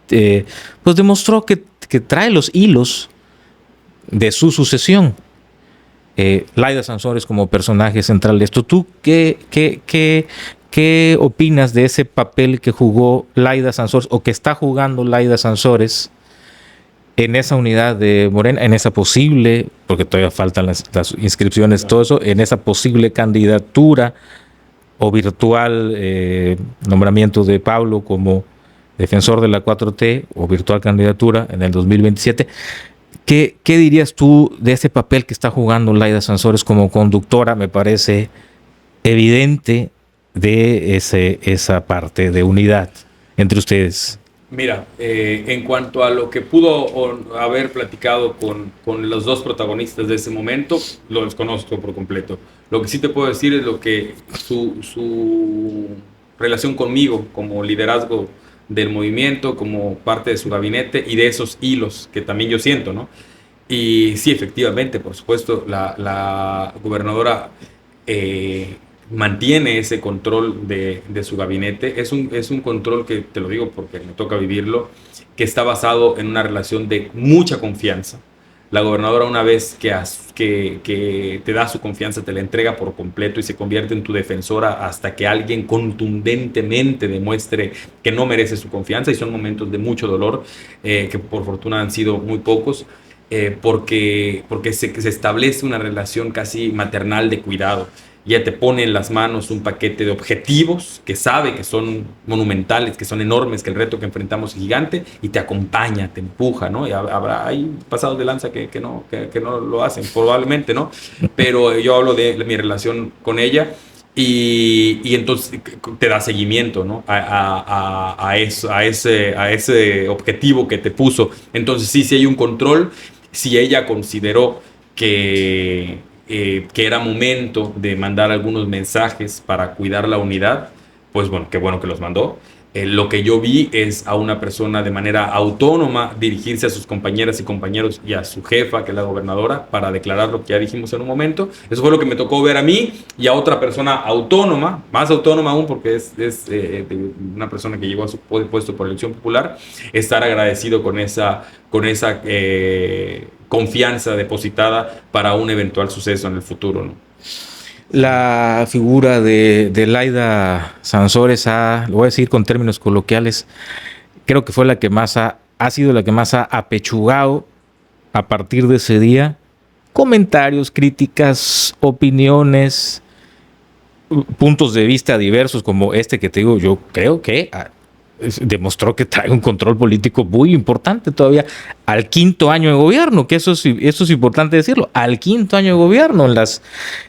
Speaker 2: pues demostró que trae los hilos de su sucesión. Laida Sansores como personaje central de esto. ¿Tú qué opinas de ese papel que jugó Laida Sansores o que está jugando Laida Sansores en esa unidad de Morena, en esa posible, porque todavía faltan las inscripciones, todo eso, en esa posible candidatura o virtual nombramiento de Pablo como defensor de la 4T o virtual candidatura en el 2027? ¿Qué dirías tú de ese papel que está jugando Laida Sansores como conductora? Me parece evidente de esa parte de unidad entre ustedes.
Speaker 1: Mira, en cuanto a lo que pudo haber platicado con los dos protagonistas de ese momento, lo desconozco por completo. Lo que sí te puedo decir es lo que su relación conmigo como liderazgo del movimiento, como parte de su gabinete y de esos hilos que también yo siento, ¿no? Y sí, efectivamente, por supuesto, la gobernadora mantiene ese control de su gabinete. Es un control que, te lo digo porque me toca vivirlo, que está basado en una relación de mucha confianza. La gobernadora, una vez que te da su confianza, te la entrega por completo y se convierte en tu defensora hasta que alguien contundentemente demuestre que no merece su confianza, y son momentos de mucho dolor, que por fortuna han sido muy pocos, porque se establece una relación casi maternal de cuidado. Ya te pone en las manos un paquete de objetivos que sabe que son monumentales, que son enormes, que el reto que enfrentamos es gigante, y te acompaña, te empuja, ¿no? Y hay pasados de lanza que no lo hacen, probablemente, ¿no? Pero yo hablo de mi relación con ella y entonces te da seguimiento, ¿no? a ese objetivo que te puso. Entonces sí hay un control. Si ella consideró que era momento de mandar algunos mensajes para cuidar la unidad, pues bueno, qué bueno que los mandó. Lo que yo vi es a una persona de manera autónoma dirigirse a sus compañeras y compañeros y a su jefa, que es la gobernadora, para declarar lo que ya dijimos en un momento. Eso fue lo que me tocó ver a mí, y a otra persona autónoma, más autónoma aún porque es una persona que llegó a su puesto por elección popular, estar agradecido con esa confianza depositada para un eventual suceso en el futuro, ¿no?
Speaker 2: La figura de Laida Sansores, lo voy a decir con términos coloquiales, creo que fue la que más ha sido la que más ha apechugado a partir de ese día comentarios, críticas, opiniones, puntos de vista diversos como este que te digo. Yo creo que demostró que trae un control político muy importante todavía al quinto año de gobierno, que eso es importante decirlo, al quinto año de gobierno, en las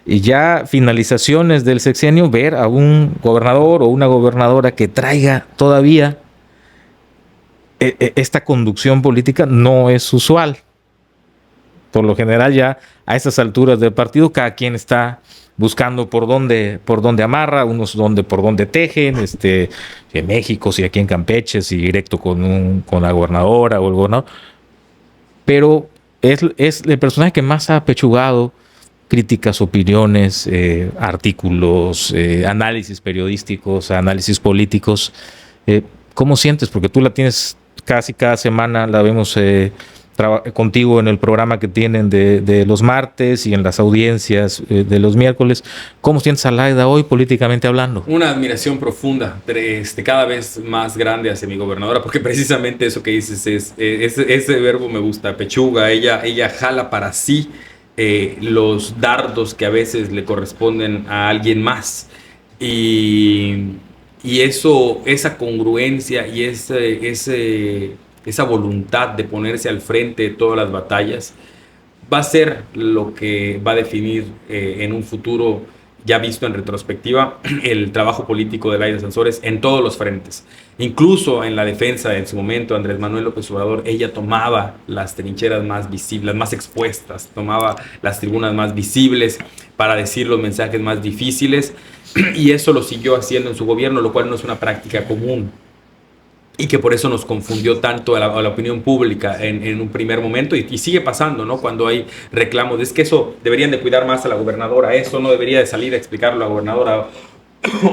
Speaker 2: ya finalizaciones del sexenio, ver a un gobernador o una gobernadora que traiga todavía esta conducción política no es usual. por lo general ya a estas alturas del partido cada quien está buscando por dónde amarra, unos por dónde tejen, en México, si aquí en Campeche, si directo con la gobernadora o el gobernador. Pero es el personaje que más ha apechugado críticas, opiniones, artículos, análisis periodísticos, análisis políticos. ¿Cómo sientes? Porque tú la tienes casi cada semana, la vemos contigo en el programa que tienen de los martes y en las audiencias de los miércoles. ¿Cómo sientes a Laida hoy políticamente hablando?
Speaker 1: Una admiración profunda, cada vez más grande hacia mi gobernadora, porque precisamente eso que dices ese verbo me gusta, pechuga. Ella jala para sí los dardos que a veces le corresponden a alguien más. Y esa congruencia y esa voluntad de ponerse al frente de todas las batallas va a ser lo que va a definir en un futuro, ya visto en retrospectiva, el trabajo político de Laida Sansores en todos los frentes. Incluso en la defensa, en su momento, Andrés Manuel López Obrador, ella tomaba las trincheras más visibles, más expuestas, tomaba las tribunas más visibles para decir los mensajes más difíciles, y eso lo siguió haciendo en su gobierno, lo cual no es una práctica común, y que por eso nos confundió tanto a la opinión pública en un primer momento, y sigue pasando, ¿no? Cuando hay reclamos, es que eso deberían de cuidar más a la gobernadora, eso no debería de salir a explicarlo a la gobernadora,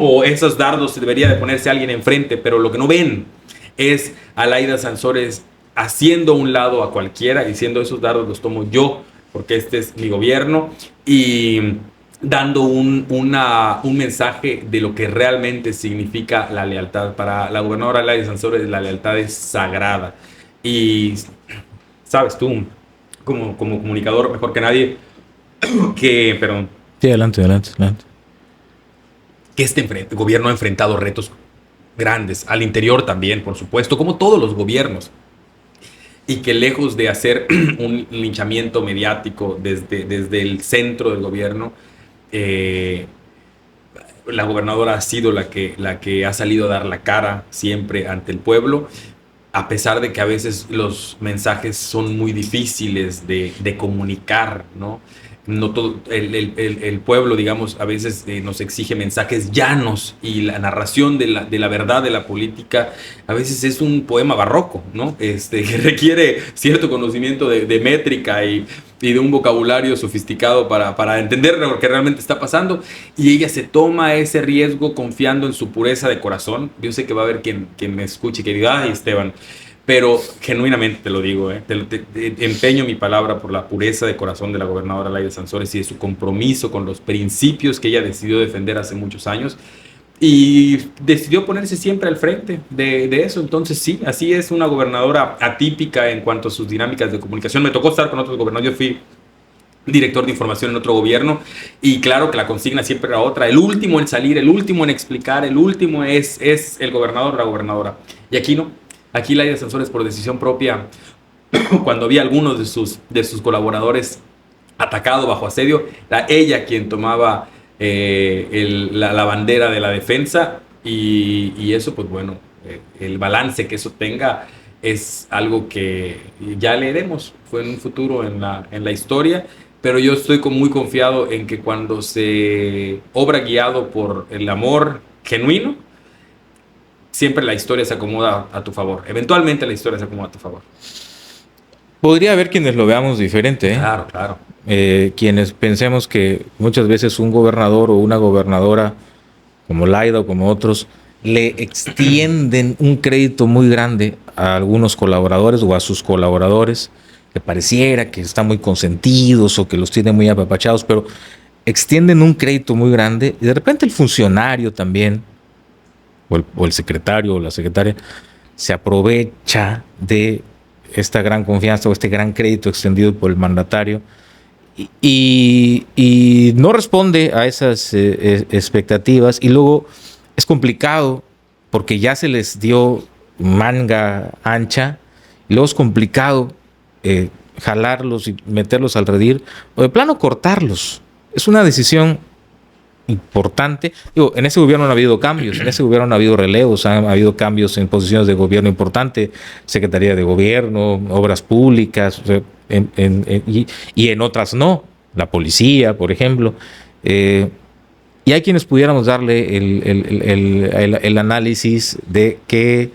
Speaker 1: o esos dardos debería de ponerse alguien enfrente, pero lo que no ven es a Laida Sansores haciendo un lado a cualquiera, diciendo esos dardos los tomo yo, porque este es mi gobierno, y dando un mensaje de lo que realmente significa la lealtad. Para la gobernadora Laida Sansores, la lealtad es sagrada. Y sabes tú, como comunicador mejor que nadie, perdón.
Speaker 2: Sí, adelante.
Speaker 1: Que este gobierno ha enfrentado retos grandes, al interior también, por supuesto, como todos los gobiernos. Y que lejos de hacer un linchamiento mediático desde el centro del gobierno, la gobernadora ha sido la que ha salido a dar la cara siempre ante el pueblo, a pesar de que a veces los mensajes son muy difíciles de comunicar, ¿no? No todo el pueblo, digamos, a veces nos exige mensajes llanos, y la narración de la verdad de la política a veces es un poema barroco, ¿no? Que requiere cierto conocimiento de métrica y de un vocabulario sofisticado para entender lo que realmente está pasando, y ella se toma ese riesgo confiando en su pureza de corazón. Yo sé que va a haber quien me escuche y que diga, ay, Esteban, pero genuinamente te lo digo, empeño mi palabra por la pureza de corazón de la gobernadora Laida Sansores y de su compromiso con los principios que ella decidió defender hace muchos años, y decidió ponerse siempre al frente de eso. Entonces sí, así es, una gobernadora atípica en cuanto a sus dinámicas de comunicación. Me tocó estar con otros gobernadores, yo fui director de información en otro gobierno, y claro que la consigna siempre era otra: el último en salir, el último en explicar, el último es el gobernador o la gobernadora. Y aquí no. Aquí Laida Sansores, por decisión propia, cuando había algunos de sus colaboradores atacados bajo asedio, era ella quien tomaba la bandera de la defensa, y eso, pues bueno, el balance que eso tenga es algo que ya leeremos, fue en un futuro en la historia, pero yo estoy muy confiado en que cuando se obra guiado por el amor genuino, siempre la historia se acomoda a tu favor. Eventualmente la historia se acomoda a tu favor.
Speaker 2: Podría haber quienes lo veamos diferente, ¿eh?
Speaker 1: Claro.
Speaker 2: Quienes pensemos que muchas veces un gobernador o una gobernadora, como Laida o como otros, le extienden un crédito muy grande a algunos colaboradores o a sus colaboradores, que pareciera que están muy consentidos o que los tienen muy apapachados, pero extienden un crédito muy grande, y de repente el funcionario también, o el secretario o la secretaria, se aprovecha de esta gran confianza o este gran crédito extendido por el mandatario y no responde a esas expectativas, y luego es complicado porque ya se les dio manga ancha, y luego es complicado jalarlos y meterlos al redil o de plano cortarlos. Es una decisión importante. Digo, en ese gobierno no ha habido cambios, en ese gobierno no ha habido relevos, ha habido cambios en posiciones de gobierno importante, Secretaría de Gobierno, Obras Públicas, o sea, y en otras no, la policía, por ejemplo. Y hay quienes pudiéramos darle el análisis de que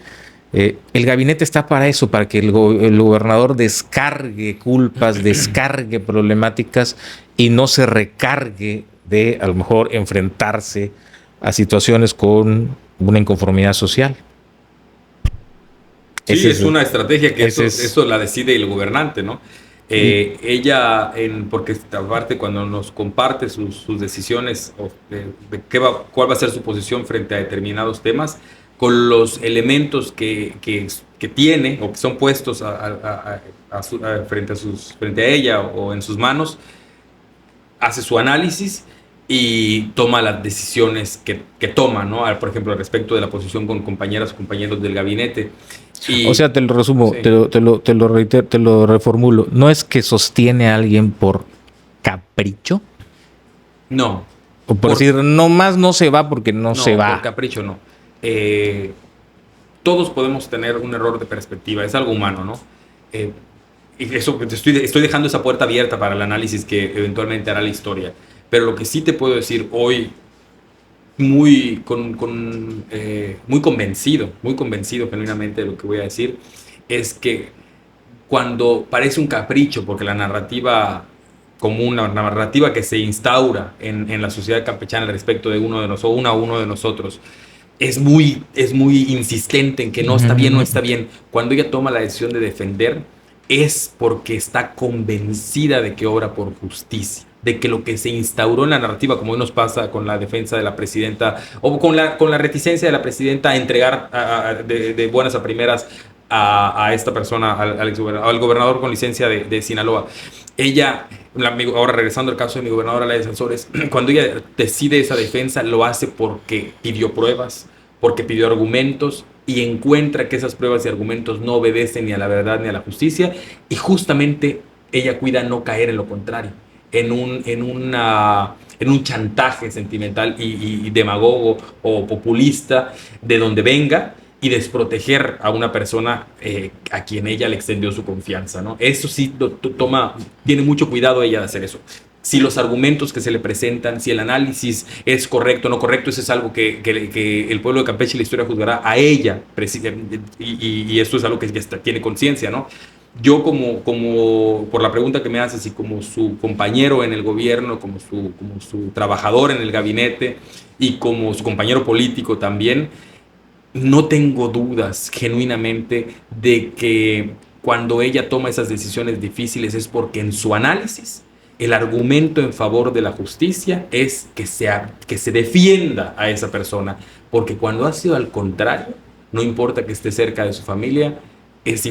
Speaker 2: el gabinete está para eso, para que el gobernador descargue culpas, descargue problemáticas y no se recargue de a lo mejor enfrentarse a situaciones con una inconformidad social.
Speaker 1: Sí, es una estrategia que eso la decide el gobernante, ¿no? Ella, porque aparte cuando nos comparte sus decisiones cuál va a ser su posición frente a determinados temas, con los elementos que tiene o que son puestos frente a ella o en sus manos, hace su análisis y toma las decisiones que toma, ¿no? Por ejemplo, respecto de la posición con compañeras o compañeros del gabinete.
Speaker 2: O sea, te lo resumo, sí. te lo reitero, te lo reformulo. ¿No es que sostiene a alguien por capricho?
Speaker 1: No.
Speaker 2: O por decir, nomás no se va porque no se va.
Speaker 1: Por capricho no. Todos podemos tener un error de perspectiva, es algo humano, ¿no? Y eso, estoy dejando esa puerta abierta para el análisis que eventualmente hará la historia. Pero lo que sí te puedo decir hoy, muy convencido genuinamente de lo que voy a decir, es que cuando parece un capricho, porque la narrativa común, la narrativa que se instaura en la sociedad campechana respecto de uno de nosotros, es muy insistente en que no está bien, no está bien. Cuando ella toma la decisión de defender, es porque está convencida de que obra por justicia, de que lo que se instauró en la narrativa, como hoy nos pasa con la defensa de la presidenta, o con la reticencia de la presidenta a entregar de buenas a primeras a esta persona, al gobernador con licencia de Sinaloa. Ella, ahora regresando al caso de mi gobernadora Laida Sansores, cuando ella decide esa defensa, lo hace porque pidió pruebas, porque pidió argumentos, y encuentra que esas pruebas y argumentos no obedecen ni a la verdad ni a la justicia, y justamente ella cuida no caer en lo contrario, en un chantaje sentimental y demagogo o populista de donde venga, y desproteger a una persona a quien ella le extendió su confianza, ¿no? Eso sí tiene mucho cuidado ella de hacer eso. Si los argumentos que se le presentan, si el análisis es correcto o no correcto, eso es algo que el pueblo de Campeche y la historia juzgará a ella, y esto es algo que ya tiene conciencia, ¿no? Yo como por la pregunta que me haces, y como su compañero en el gobierno, como su trabajador en el gabinete y como su compañero político también, no tengo dudas genuinamente de que cuando ella toma esas decisiones difíciles es porque en su análisis el argumento en favor de la justicia es que se defienda a esa persona, porque cuando ha sido al contrario, no importa que esté cerca de su familia, es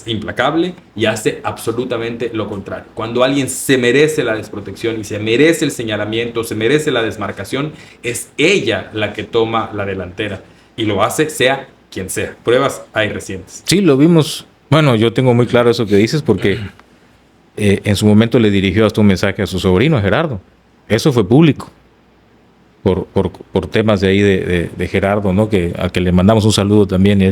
Speaker 1: implacable y hace absolutamente lo contrario. Cuando alguien se merece la desprotección y se merece el señalamiento, se merece la desmarcación, es ella la que toma la delantera, y lo hace sea quien sea. Pruebas hay recientes.
Speaker 2: Sí, lo vimos. Bueno, yo tengo muy claro eso que dices porque en su momento le dirigió hasta un mensaje a su sobrino, a Gerardo. Eso fue público. Por temas de ahí de Gerardo, ¿no? A que le mandamos un saludo también,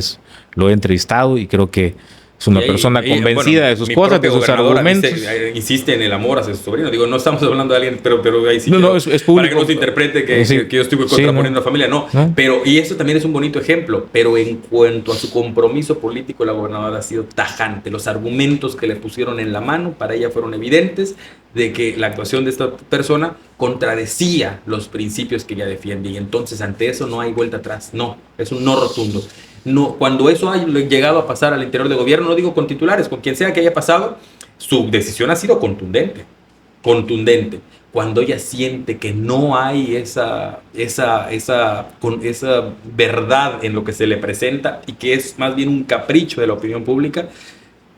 Speaker 2: lo he entrevistado y creo que es una persona convencida de sus cosas, de sus argumentos.
Speaker 1: Insiste en el amor hacia su sobrino. Digo, no estamos hablando de alguien, pero ahí sí.
Speaker 2: No, es público.
Speaker 1: Para que no se interprete que yo estoy contraponiendo a la familia. No. Pero, y eso también es un bonito ejemplo. Pero en cuanto a su compromiso político, la gobernadora ha sido tajante. Los argumentos que le pusieron en la mano para ella fueron evidentes, de que la actuación de esta persona contradecía los principios que ella defiende. Y entonces, ante eso no hay vuelta atrás. No, es un no rotundo. No, cuando eso haya llegado a pasar al interior del gobierno, no digo con titulares, con quien sea que haya pasado, su decisión ha sido contundente. Cuando ella siente que no hay esa verdad en lo que se le presenta y que es más bien un capricho de la opinión pública,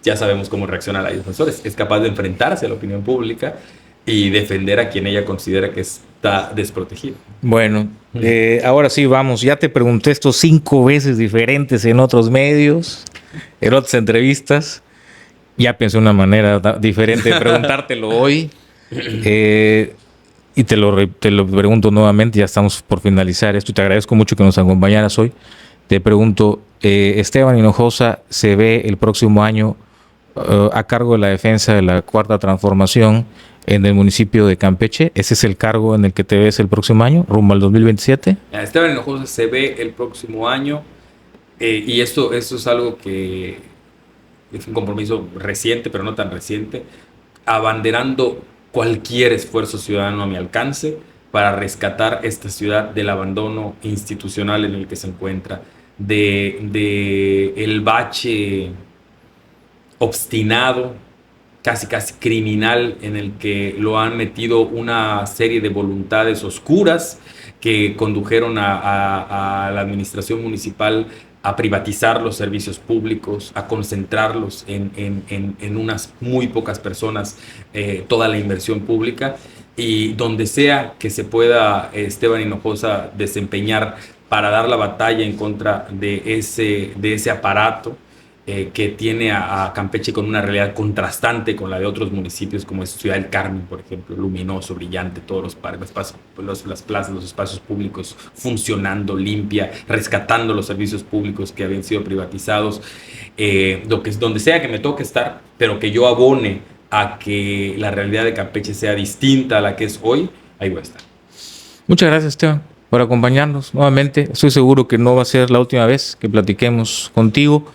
Speaker 1: ya sabemos cómo reacciona la defensores. Es capaz de enfrentarse a la opinión pública y defender a quien ella considera que está desprotegido.
Speaker 2: Bueno, ahora sí, vamos. Ya te pregunté esto 5 veces diferentes en otros medios, en otras entrevistas. Ya pensé una manera diferente de preguntártelo hoy. y te lo pregunto nuevamente, ya estamos por finalizar esto y te agradezco mucho que nos acompañaras hoy. Te pregunto, Esteban Hinojosa se ve el próximo año a cargo de la defensa de la Cuarta Transformación en el municipio de Campeche. ¿Ese es el cargo en el que te ves el próximo año, rumbo al 2027?
Speaker 1: Esteban Hinojosa se ve el próximo año, y esto es algo que es un compromiso reciente, pero no tan reciente, abanderando cualquier esfuerzo ciudadano a mi alcance para rescatar esta ciudad del abandono institucional en el que se encuentra, de el bache obstinado, casi criminal, en el que lo han metido una serie de voluntades oscuras que condujeron a la administración municipal a privatizar los servicios públicos, a concentrarlos en unas muy pocas personas, toda la inversión pública, y donde sea que se pueda Esteban Hinojosa desempeñar para dar la batalla en contra de ese aparato que tiene a Campeche con una realidad contrastante con la de otros municipios como es Ciudad del Carmen, por ejemplo, luminoso, brillante, todos los espacios, las plazas, los espacios públicos funcionando, limpia, rescatando los servicios públicos que habían sido privatizados, donde sea que me toque estar, pero que yo abone a que la realidad de Campeche sea distinta a la que es hoy, ahí voy a estar.
Speaker 2: Muchas gracias, Esteban, por acompañarnos nuevamente. Estoy seguro que no va a ser la última vez que platiquemos contigo.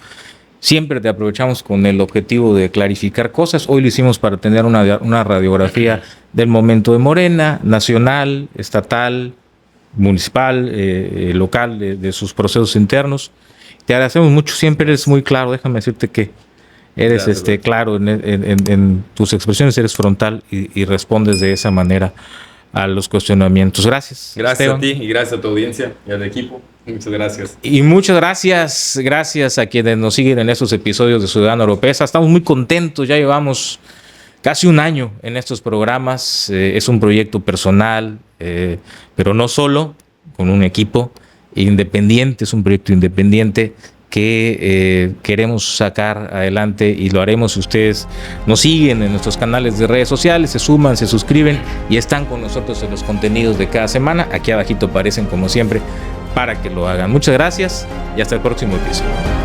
Speaker 2: Siempre te aprovechamos con el objetivo de clarificar cosas. Hoy lo hicimos para tener una radiografía del momento de Morena, nacional, estatal, municipal, local, de sus procesos internos. Te agradecemos mucho, siempre eres muy claro, déjame decirte que eres claro en tus expresiones, eres frontal y respondes de esa manera a los cuestionamientos. Gracias.
Speaker 1: Gracias, Esteban, a ti y gracias a tu audiencia y al equipo. Muchas gracias.
Speaker 2: Y muchas gracias a quienes nos siguen en estos episodios de Ciudadano Oropesa. Estamos muy contentos, ya llevamos casi un año en estos programas. Es un proyecto personal, pero no solo, con un equipo independiente, es un proyecto independiente que queremos sacar adelante y lo haremos si ustedes nos siguen en nuestros canales de redes sociales, se suman, se suscriben y están con nosotros en los contenidos de cada semana. Aquí abajito aparecen como siempre para que lo hagan. Muchas gracias y hasta el próximo episodio.